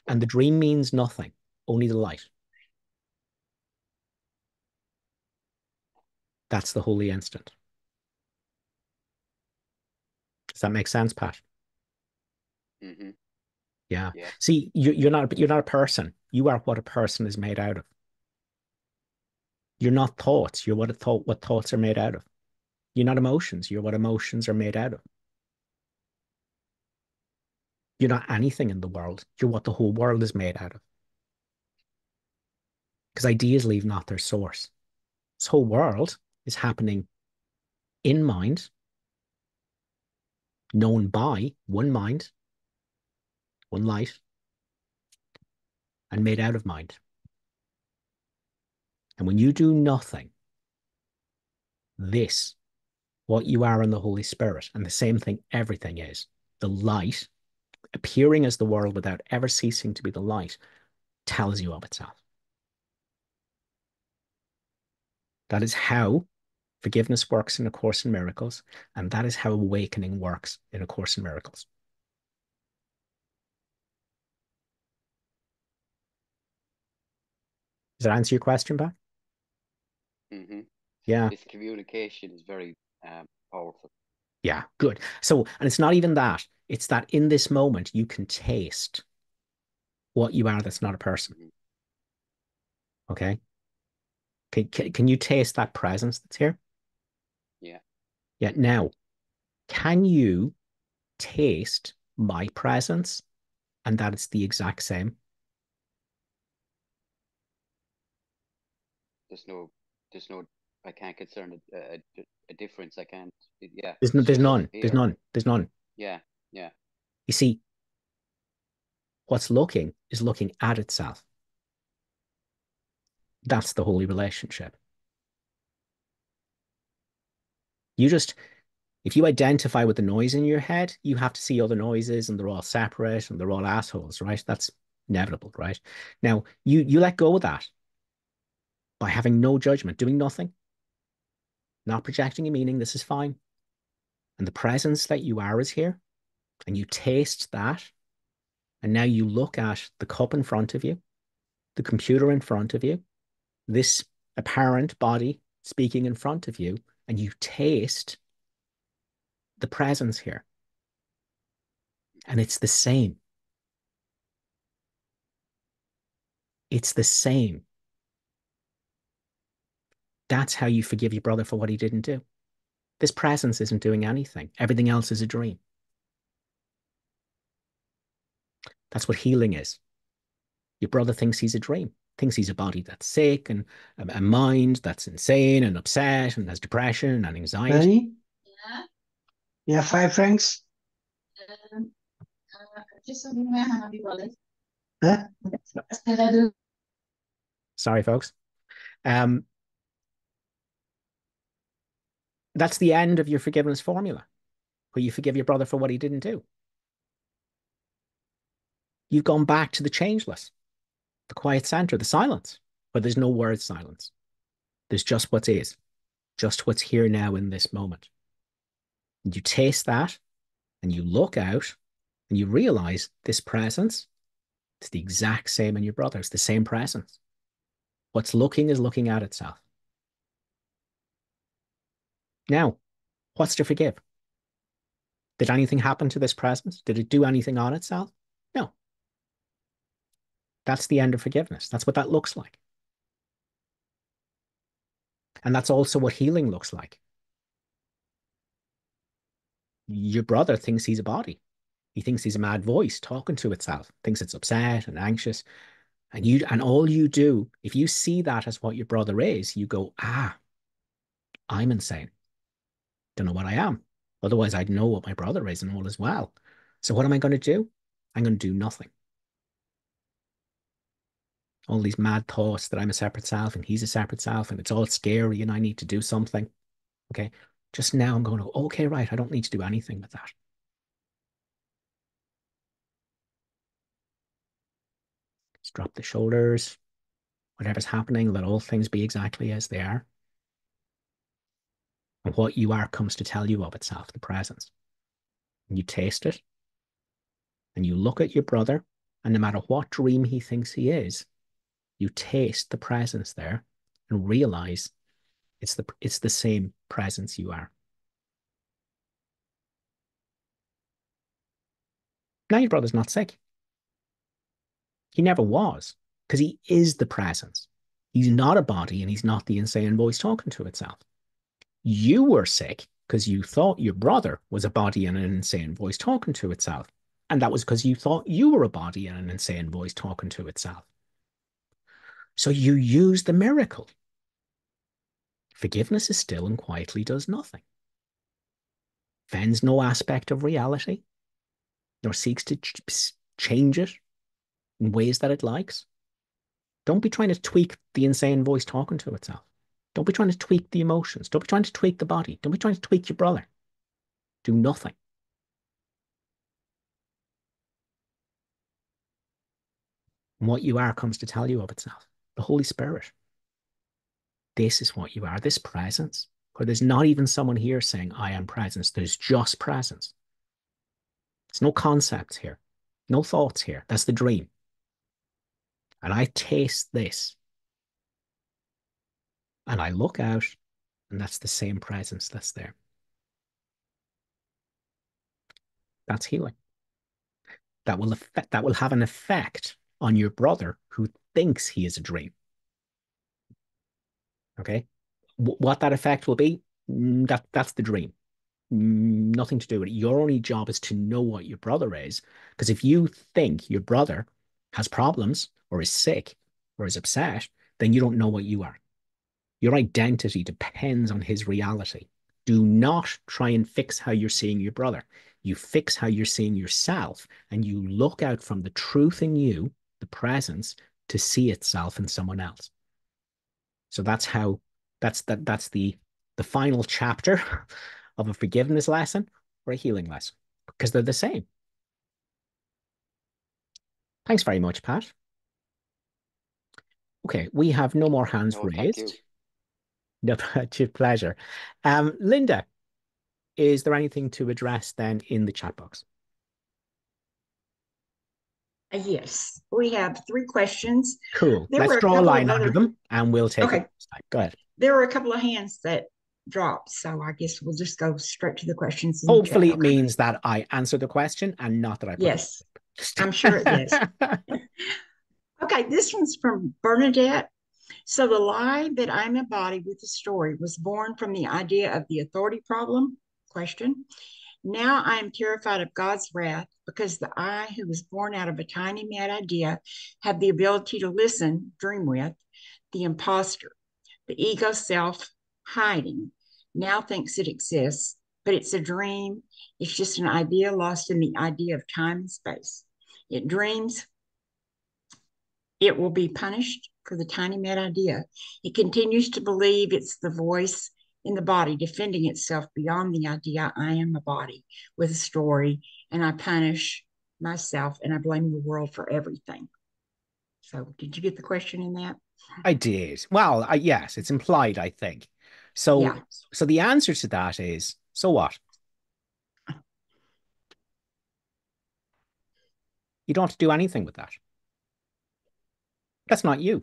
And the dream means nothing, only the light. That's the holy instant. Does that make sense, Pat? Mm-hmm. Yeah. Yeah. See, you're not a person. You are what a person is made out of. You're not thoughts. You're what thoughts are made out of. You're not emotions. You're what emotions are made out of. You're not anything in the world. You're what the whole world is made out of. Because ideas leave not their source. This whole world is happening in mind, known by one mind, one light, and made out of mind. And when you do nothing, this, what you are in the Holy Spirit, and the same thing everything is, the light, appearing as the world without ever ceasing to be the light, tells you of itself. That is how forgiveness works in A Course in Miracles, and that is how awakening works in A Course in Miracles. Does that answer your question, Pat? Mm-hmm. Yeah. This communication is very powerful. Yeah, good. So, and it's not even that. It's that in this moment, you can taste what you are that's not a person. Mm-hmm. Okay? Can you taste that presence that's here? Yeah. Yeah. Now, can you taste my presence and that it's the exact same? There's no, there's no, I can't concern a difference. I can't, yeah, There's no, it's there's just none. There's here. none. There's none. Yeah, yeah. You see, what's looking is looking at itself. That's the holy relationship. You just, if you identify with the noise in your head, you have to see other noises and they're all separate and they're all assholes, right? That's inevitable, right? Now, you let go of that by having no judgment, doing nothing, not projecting a meaning. This is fine. And the presence that you are is here. And you taste that. And now you look at the cup in front of you, the computer in front of you, this apparent body speaking in front of you, and you taste the presence here. And it's the same. It's the same. That's how you forgive your brother for what he didn't do. This presence isn't doing anything. Everything else is a dream. That's what healing is. Your brother thinks he's a dream, thinks he's a body that's sick and a mind that's insane and upset and has depression and anxiety. Benny, Ja, you have 5 francs? just so you know how many dollars. Huh? Sorry, folks. That's the end of your forgiveness formula, where you forgive your brother for what he didn't do. You've gone back to the changeless, the quiet center, the silence, where there's no word silence. There's just what is, just what's here now in this moment. And you taste that and you look out and you realize this presence, it's the exact same in your brother. It's the same presence. What's looking is looking at itself. Now, what's to forgive? Did anything happen to this presence? Did it do anything on itself? No. That's the end of forgiveness. That's what that looks like. And that's also what healing looks like. Your brother thinks he's a body. He thinks he's a mad voice talking to itself, thinks it's upset and anxious. And all you do, if you see that as what your brother is, you go, I'm insane. Don't know what I am. Otherwise, I'd know what my brother is and all as well. So what am I going to do? I'm going to do nothing. All these mad thoughts that I'm a separate self and he's a separate self and it's all scary and I need to do something. Okay. Just now I'm going, okay, right. I don't need to do anything with that. Just drop the shoulders. Whatever's happening, let all things be exactly as they are. And what you are comes to tell you of itself, the presence. And you taste it. And you look at your brother, and no matter what dream he thinks he is, you taste the presence there and realize it's the same presence you are. Now your brother's not sick. He never was, because he is the presence. He's not a body and he's not the insane voice talking to itself. You were sick because you thought your brother was a body and an insane voice talking to itself. And that was because you thought you were a body and an insane voice talking to itself. So you use the miracle. Forgiveness is still and quietly does nothing. Offends no aspect of reality, nor seeks to change it in ways that it likes. Don't be trying to tweak the insane voice talking to itself. Don't be trying to tweak the emotions. Don't be trying to tweak the body. Don't be trying to tweak your brother. Do nothing. And what you are comes to tell you of itself. The Holy Spirit. This is what you are, this presence, where there's not even someone here saying, I am presence. There's just presence. There's no concepts here, no thoughts here. That's the dream. And I taste this. And I look out, and that's the same presence that's there. That's healing. That will have an effect on your brother who thinks he is a dream. Okay? What that effect will be, that's the dream. nothing to do with it. Your only job is to know what your brother is. Because if you think your brother has problems or is sick or is upset, then you don't know what you are. Your identity depends on his reality. Do not try and fix how you're seeing your brother. You fix how you're seeing yourself, and you look out from the truth in you, the presence, to see itself in someone else. So that's the final chapter of a forgiveness lesson or a healing lesson, because they're the same. Thanks very much, Pat. Okay, we have no more hands No, thank you. raised. No, it's your pleasure. Linda, is there anything to address then in the chat box? Yes, we have 3 questions. Cool. There Let's were a draw a couple of line under other, them and we'll take okay, it next time. Go ahead. there were a couple of hands that dropped, so I guess we'll just go straight to the questions in the chat. Hopefully it Okay. means that I answer the question and not that I put Yes, I'm sure it does. Okay, this one's from Bernadette. So the lie that I'm a body with a story was born from the idea of the authority problem? Question. Now I am terrified of God's wrath because the I, who was born out of a tiny mad idea, have the ability to listen, dream with, the imposter, the ego self hiding, now thinks it exists, but it's a dream. It's just an idea lost in the idea of time and space. It dreams it will be punished for the tiny mad idea. It continues to believe it's the voice in the body defending itself beyond the idea I am a body with a story, and I punish myself and I blame the world for everything. So, did you get the question in that? I did. Well, yes, it's implied, I think. So, Yeah. so the answer to that is, so what? You don't have to do anything with that. That's not you.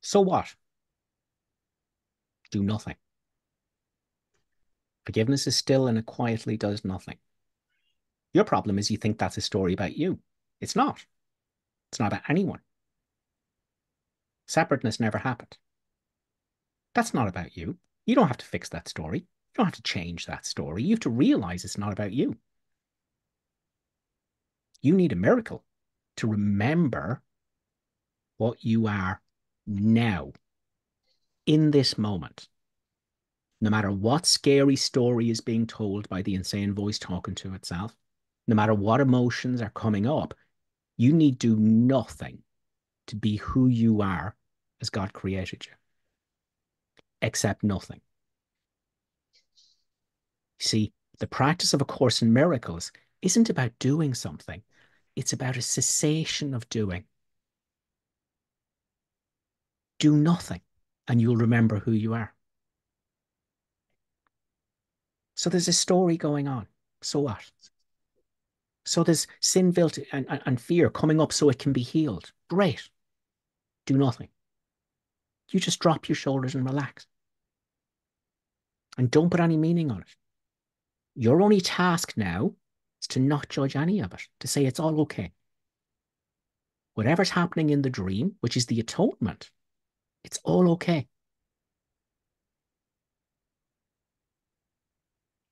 So what? Do nothing. Forgiveness is still and it quietly does nothing. Your problem is you think that's a story about you. It's not. It's not about anyone. Separateness never happened. That's not about you. You don't have to fix that story. You don't have to change that story. You have to realize it's not about you. You need a miracle to remember what you are now, in this moment. No matter what scary story is being told by the insane voice talking to itself, no matter what emotions are coming up, you need do nothing to be who you are as God created you. Accept nothing. See, the practice of A Course in Miracles isn't about doing something. It's about a cessation of doing. Do nothing, and you'll remember who you are. So there's a story going on. So what? So there's sin, guilt, and fear coming up so it can be healed. Great. Do nothing. You just drop your shoulders and relax. And don't put any meaning on it. Your only task now is to not judge any of it, to say it's all okay. Whatever's happening in the dream, which is the atonement, it's all okay.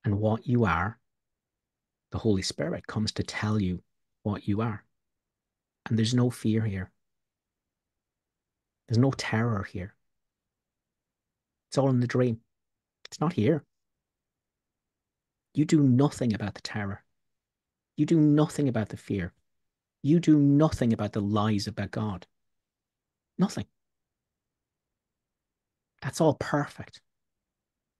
And what you are, the Holy Spirit comes to tell you what you are. And there's no fear here. There's no terror here. It's all in the dream. It's not here. You do nothing about the terror. You do nothing about the fear. You do nothing about the lies about God. Nothing. That's all perfect.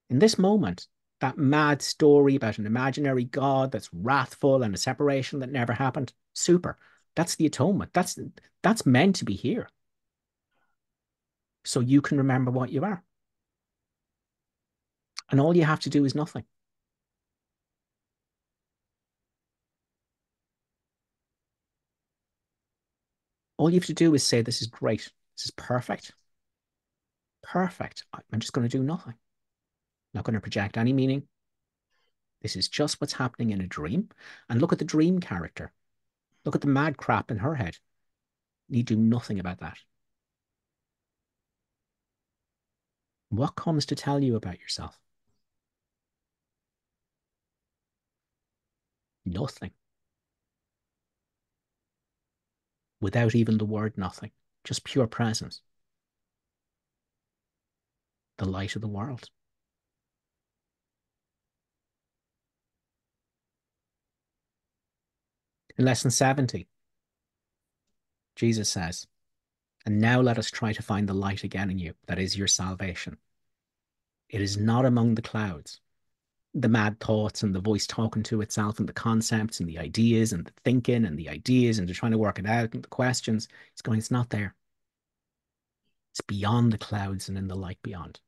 In this moment, that mad story about an imaginary God that's wrathful and a separation that never happened, super. That's the atonement. That's meant to be here. So you can remember what you are. And all you have to do is nothing. All you have to do is say, this is great. This is perfect. Perfect. I'm just going to do nothing. Not going to project any meaning. This is just what's happening in a dream. And look at the dream character. Look at the mad crap in her head. You do nothing about that. What comes to tell you about yourself? Nothing. Without even the word nothing, just pure presence. The light of the world. In lesson 70, Jesus says, and now let us try to find the light again in you, that is your salvation. It is not among the clouds, the mad thoughts and the voice talking to itself and the concepts and the ideas and the thinking and the ideas and the trying to work it out and the questions. It's going, it's not there. It's beyond the clouds and in the light beyond.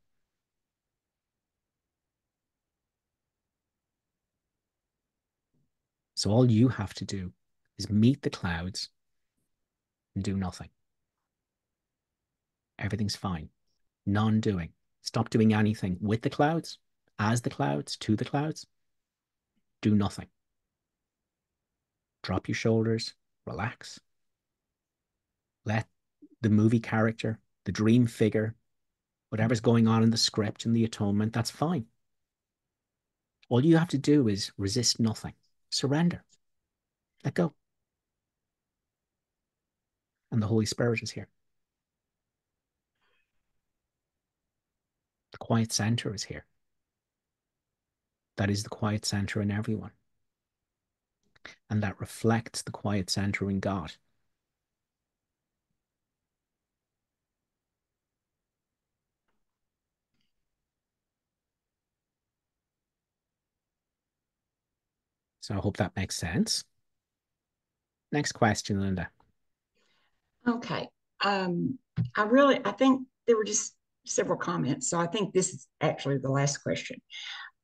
So all you have to do is meet the clouds and do nothing. Everything's fine. Non-doing. Stop doing anything with the clouds, as the clouds, to the clouds. Do nothing. Drop your shoulders, relax. Let the movie character, the dream figure, whatever's going on in the script and the atonement, that's fine. All you have to do is resist nothing. Surrender. Let go. And the Holy Spirit is here. The quiet center is here. That is the quiet center in everyone. And that reflects the quiet center in God. So I hope that makes sense. Next question, Linda. Okay. I think there were just several comments. So I think this is actually the last question.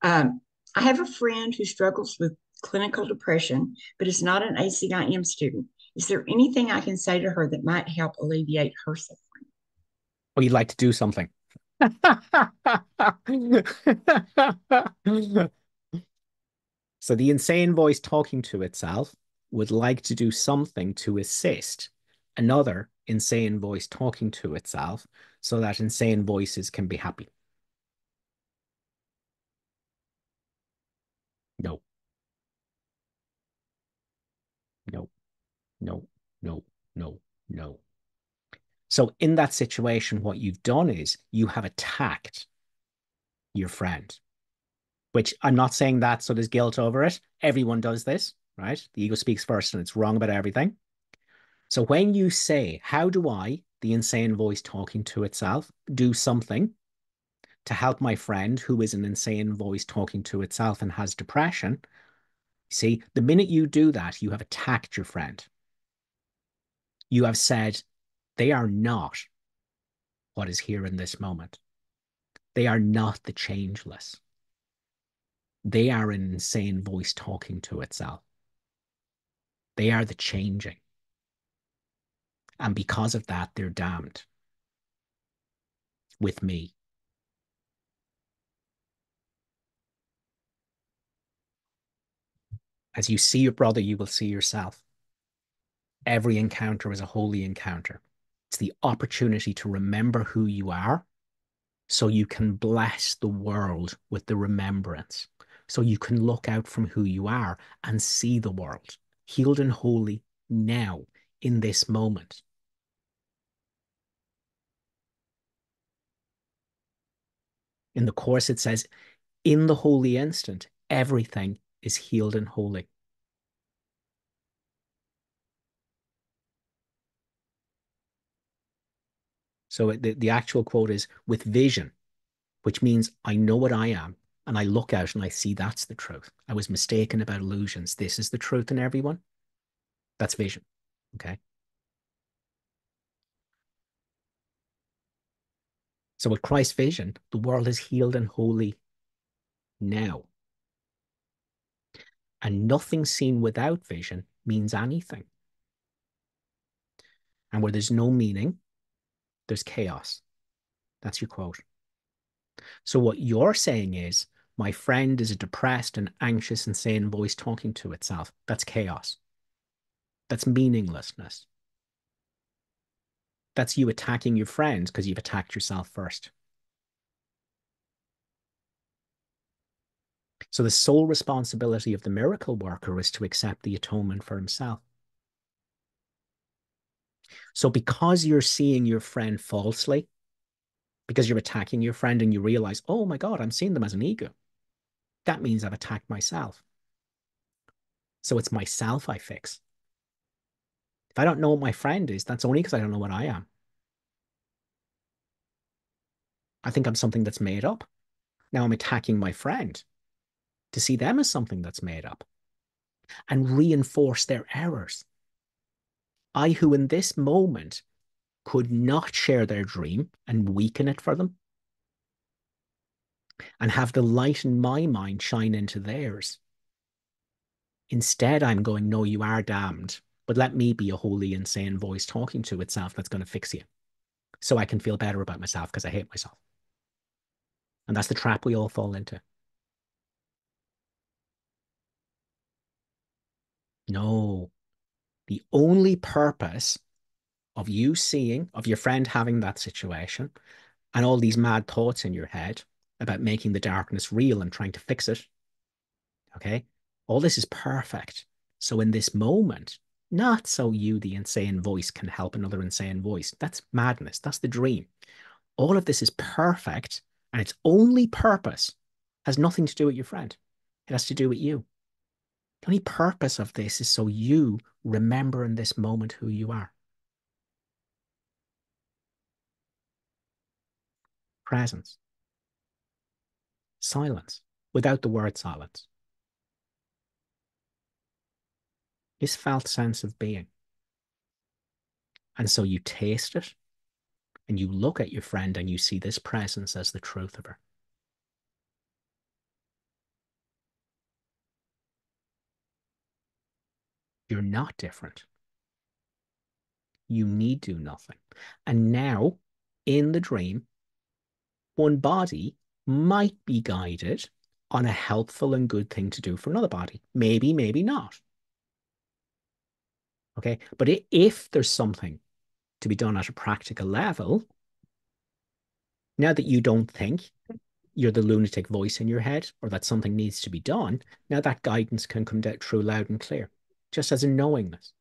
I have a friend who struggles with clinical depression, but is not an ACIM student. Is there anything I can say to her that might help alleviate her suffering? Oh, you'd like to do something. So the insane voice talking to itself would like to do something to assist another insane voice talking to itself so that insane voices can be happy. No. No, no, no, no, no. So in that situation, what you've done is you have attacked your friend, which I'm not saying that so there's guilt over it. Everyone does this, right? The ego speaks first and it's wrong about everything. So when you say, how do I, the insane voice talking to itself, do something to help my friend who is an insane voice talking to itself and has depression, see, the minute you do that, you have attacked your friend. You have said, they are not what is here in this moment. They are not the changeless. They are an insane voice talking to itself. They are the changing. And because of that, they're damned with me. As you see your brother, you will see yourself. Every encounter is a holy encounter. It's the opportunity to remember who you are so you can bless the world with the remembrance. So you can look out from who you are and see the world healed and holy now in this moment. In the Course, it says, in the holy instant, everything is healed and holy. So the actual quote is, with vision, which means I know what I am, and I look out and I see that's the truth. I was mistaken about illusions. This is the truth in everyone. That's vision, okay? So with Christ's vision, the world is healed and holy now. And nothing seen without vision means anything. And where there's no meaning, there's chaos. That's your quote. So what you're saying is, my friend is a depressed and anxious, insane voice talking to itself. That's chaos. That's meaninglessness. That's you attacking your friend because you've attacked yourself first. So the sole responsibility of the miracle worker is to accept the atonement for himself. So because you're seeing your friend falsely, because you're attacking your friend and you realize, oh my God, I'm seeing them as an ego, that means I've attacked myself. So it's myself I fix. If I don't know what my friend is, that's only because I don't know what I am. I think I'm something that's made up. Now I'm attacking my friend to see them as something that's made up and reinforce their errors. I, who in this moment could not share their dream and weaken it for them and have the light in my mind shine into theirs. Instead, I'm going, no, you are damned, but let me be a holy, insane voice talking to itself that's going to fix you so I can feel better about myself because I hate myself. And that's the trap we all fall into. No, the only purpose of you seeing, of your friend having that situation and all these mad thoughts in your head about making the darkness real and trying to fix it, okay? All this is perfect. So in this moment, not so you, the insane voice, can help another insane voice. That's madness. That's the dream. All of this is perfect, and its only purpose has nothing to do with your friend. It has to do with you. The only purpose of this is so you remember in this moment who you are. Presence. Silence, without the word silence. This felt sense of being. And so you taste it, and you look at your friend and you see this presence as the truth of her. You're not different. You need do nothing. And now, in the dream, one body might be guided on a helpful and good thing to do for another body. Maybe, maybe not. Okay, but if there's something to be done at a practical level, now that you don't think you're the lunatic voice in your head or that something needs to be done, now that guidance can come down through loud and clear, just as a knowingness,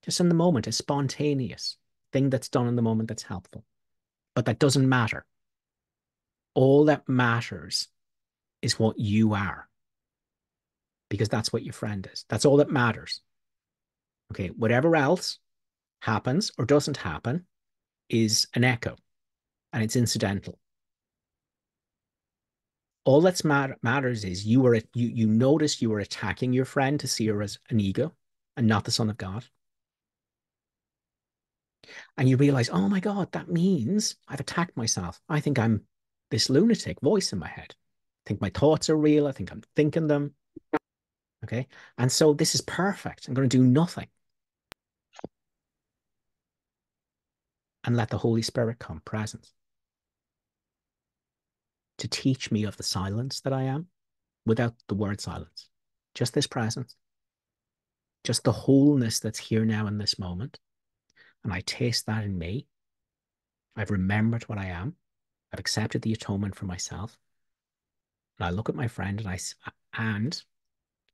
just in the moment, a spontaneous thing that's done in the moment that's helpful. But that doesn't matter. All that matters is what you are, because that's what your friend is. That's all that matters. Okay, whatever else happens or doesn't happen is an echo, and it's incidental. All that's matters is you notice you were attacking your friend to see her as an ego and not the Son of God. And you realize, oh my God, that means I've attacked myself. I think I'm this lunatic voice in my head. I think my thoughts are real. I think I'm thinking them. Okay. And so this is perfect. I'm going to do nothing. And let the Holy Spirit come, presence, to teach me of the silence that I am without the word silence. Just this presence, just the wholeness that's here now in this moment. And I taste that in me. I've remembered what I am. I've accepted the atonement for myself. And I look at my friend and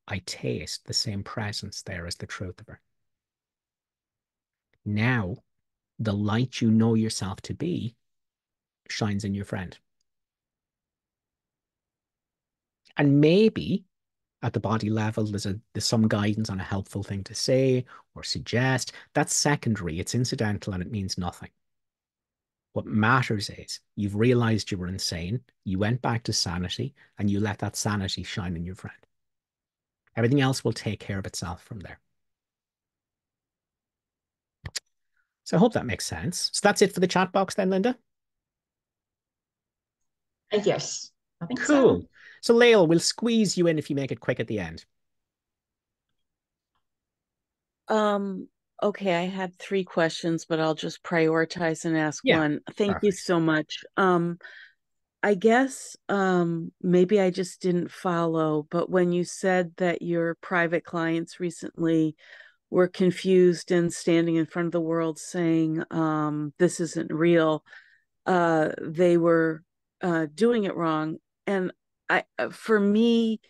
I taste the same presence there as the truth of her. Now, the light you know yourself to be shines in your friend. And maybe at the body level, there's some guidance on a helpful thing to say or suggest. That's secondary. It's incidental and it means nothing. What matters is you've realized you were insane. You went back to sanity and you let that sanity shine in your friend. Everything else will take care of itself from there. So I hope that makes sense. So that's it for the chat box then, Linda? Yes, I think Cool. so. So Lael, we'll squeeze you in if you make it quick at the end. Okay, I had 3 questions, but I'll just prioritize and ask Yeah, one. Thank you perfect. so much. I guess maybe I just didn't follow, but when you said that your private clients recently were confused and standing in front of the world saying this isn't real, they were doing it wrong. And for me,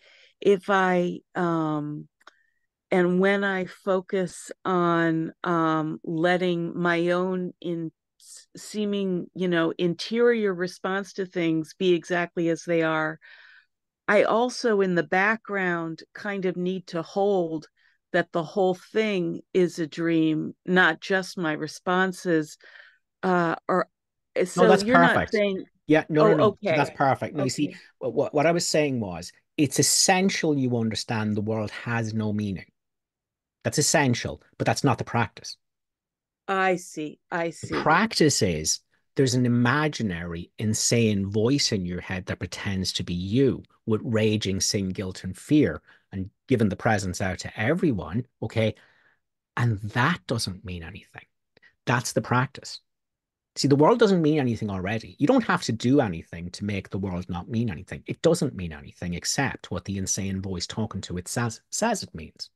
if I and when I focus on letting my own seeming, interior response to things be exactly as they are, I also in the background kind of need to hold that the whole thing is a dream, not just my responses. Or No, so that's you're not perfect. saying, Yeah, no, no, oh, no. So that's okay, perfect. No, you see, okay, what I was saying was it's essential you understand the world has no meaning. That's essential, but that's not the practice. I see, I The see. practice is there's an imaginary, insane voice in your head that pretends to be you with raging sin, guilt, and fear, and giving the presents out to everyone. Okay. And that doesn't mean anything. That's the practice. See, the world doesn't mean anything already. You don't have to do anything to make the world not mean anything. It doesn't mean anything except what the insane voice talking to it says it means.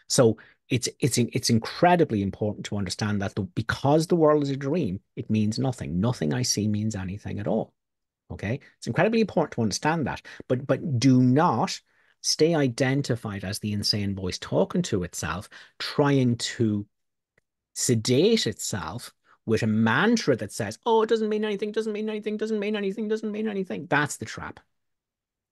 So it's incredibly important to understand that because the world is a dream, it means nothing. Nothing I see means anything at all. Okay, it's incredibly important to understand that. But do not stay identified as the insane voice talking to itself, trying to sedate itself with a mantra that says, "Oh, it doesn't mean anything, doesn't mean anything, doesn't mean anything, doesn't mean anything." That's the trap.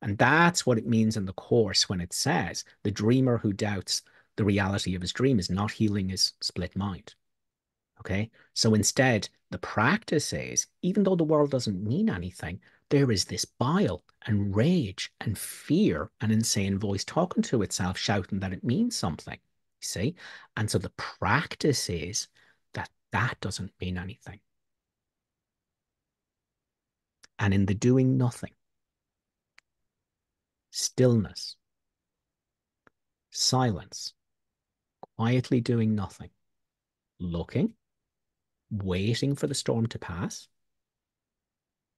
And that's what it means in the Course when it says the dreamer who doubts the reality of his dream is not healing his split mind. Okay. So instead, the practice is, even though the world doesn't mean anything, there is this bile and rage and fear and insane voice talking to itself, shouting that it means something. You see? And so the practice is that that doesn't mean anything. And in the doing nothing, stillness, silence, quietly doing nothing, looking, waiting for the storm to pass,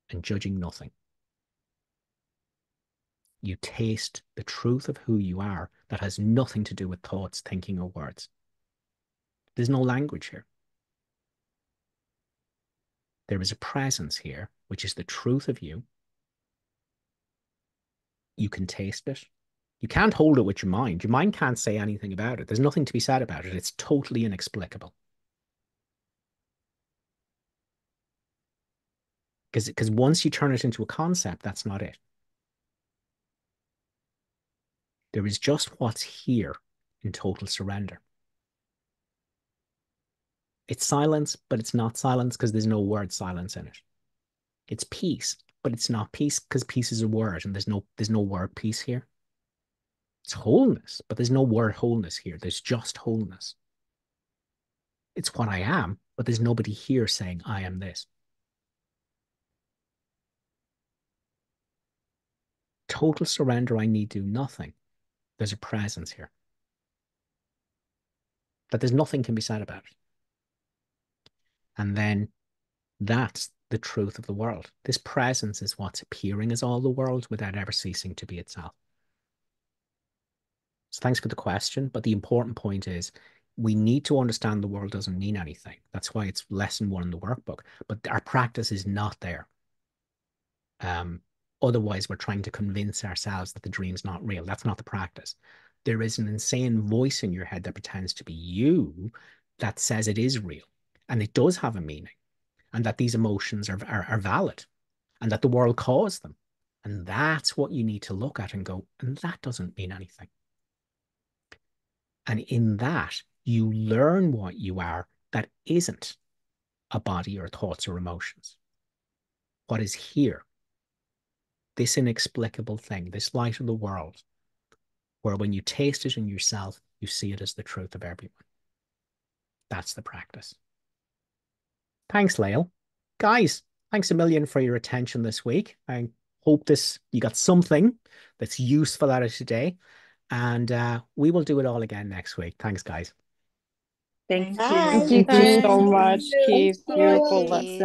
and judging nothing. You taste the truth of who you are that has nothing to do with thoughts, thinking, or words. There's no language here. There is a presence here, which is the truth of you. You can taste it. You can't hold it with your mind. Your mind can't say anything about it. There's nothing to be said about it. It's totally inexplicable. Because once you turn it into a concept, that's not it. There is just what's here in total surrender. It's silence, but it's not silence because there's no word silence in it. It's peace, but it's not peace because peace is a word and there's no word peace here. It's wholeness, but there's no word wholeness here. There's just wholeness. It's what I am, but there's nobody here saying I am this. Total surrender, I need do nothing. There's a presence here. That there's nothing can be said about it. And then that's the truth of the world. This presence is what's appearing as all the world without ever ceasing to be itself. So thanks for the question. But the important point is we need to understand the world doesn't mean anything. That's why it's lesson 1 in the workbook. But our practice is not there. Otherwise, we're trying to convince ourselves that the dream's not real. That's not the practice. There is an insane voice in your head that pretends to be you that says it is real and it does have a meaning and that these emotions are valid and that the world caused them. And that's what you need to look at and go, and that doesn't mean anything. And in that, you learn what you are that isn't a body or thoughts or emotions. What is here, this inexplicable thing, this light of the world, where when you taste it in yourself, you see it as the truth of everyone. That's the practice. Thanks, Lael. Guys, thanks a million for your attention this week. I hope you got something that's useful out of today. And we will do it all again next week. Thanks, guys. Thank Thank you. you. Thank you so Thank much, Keith. you. Beautiful Keith. lesson.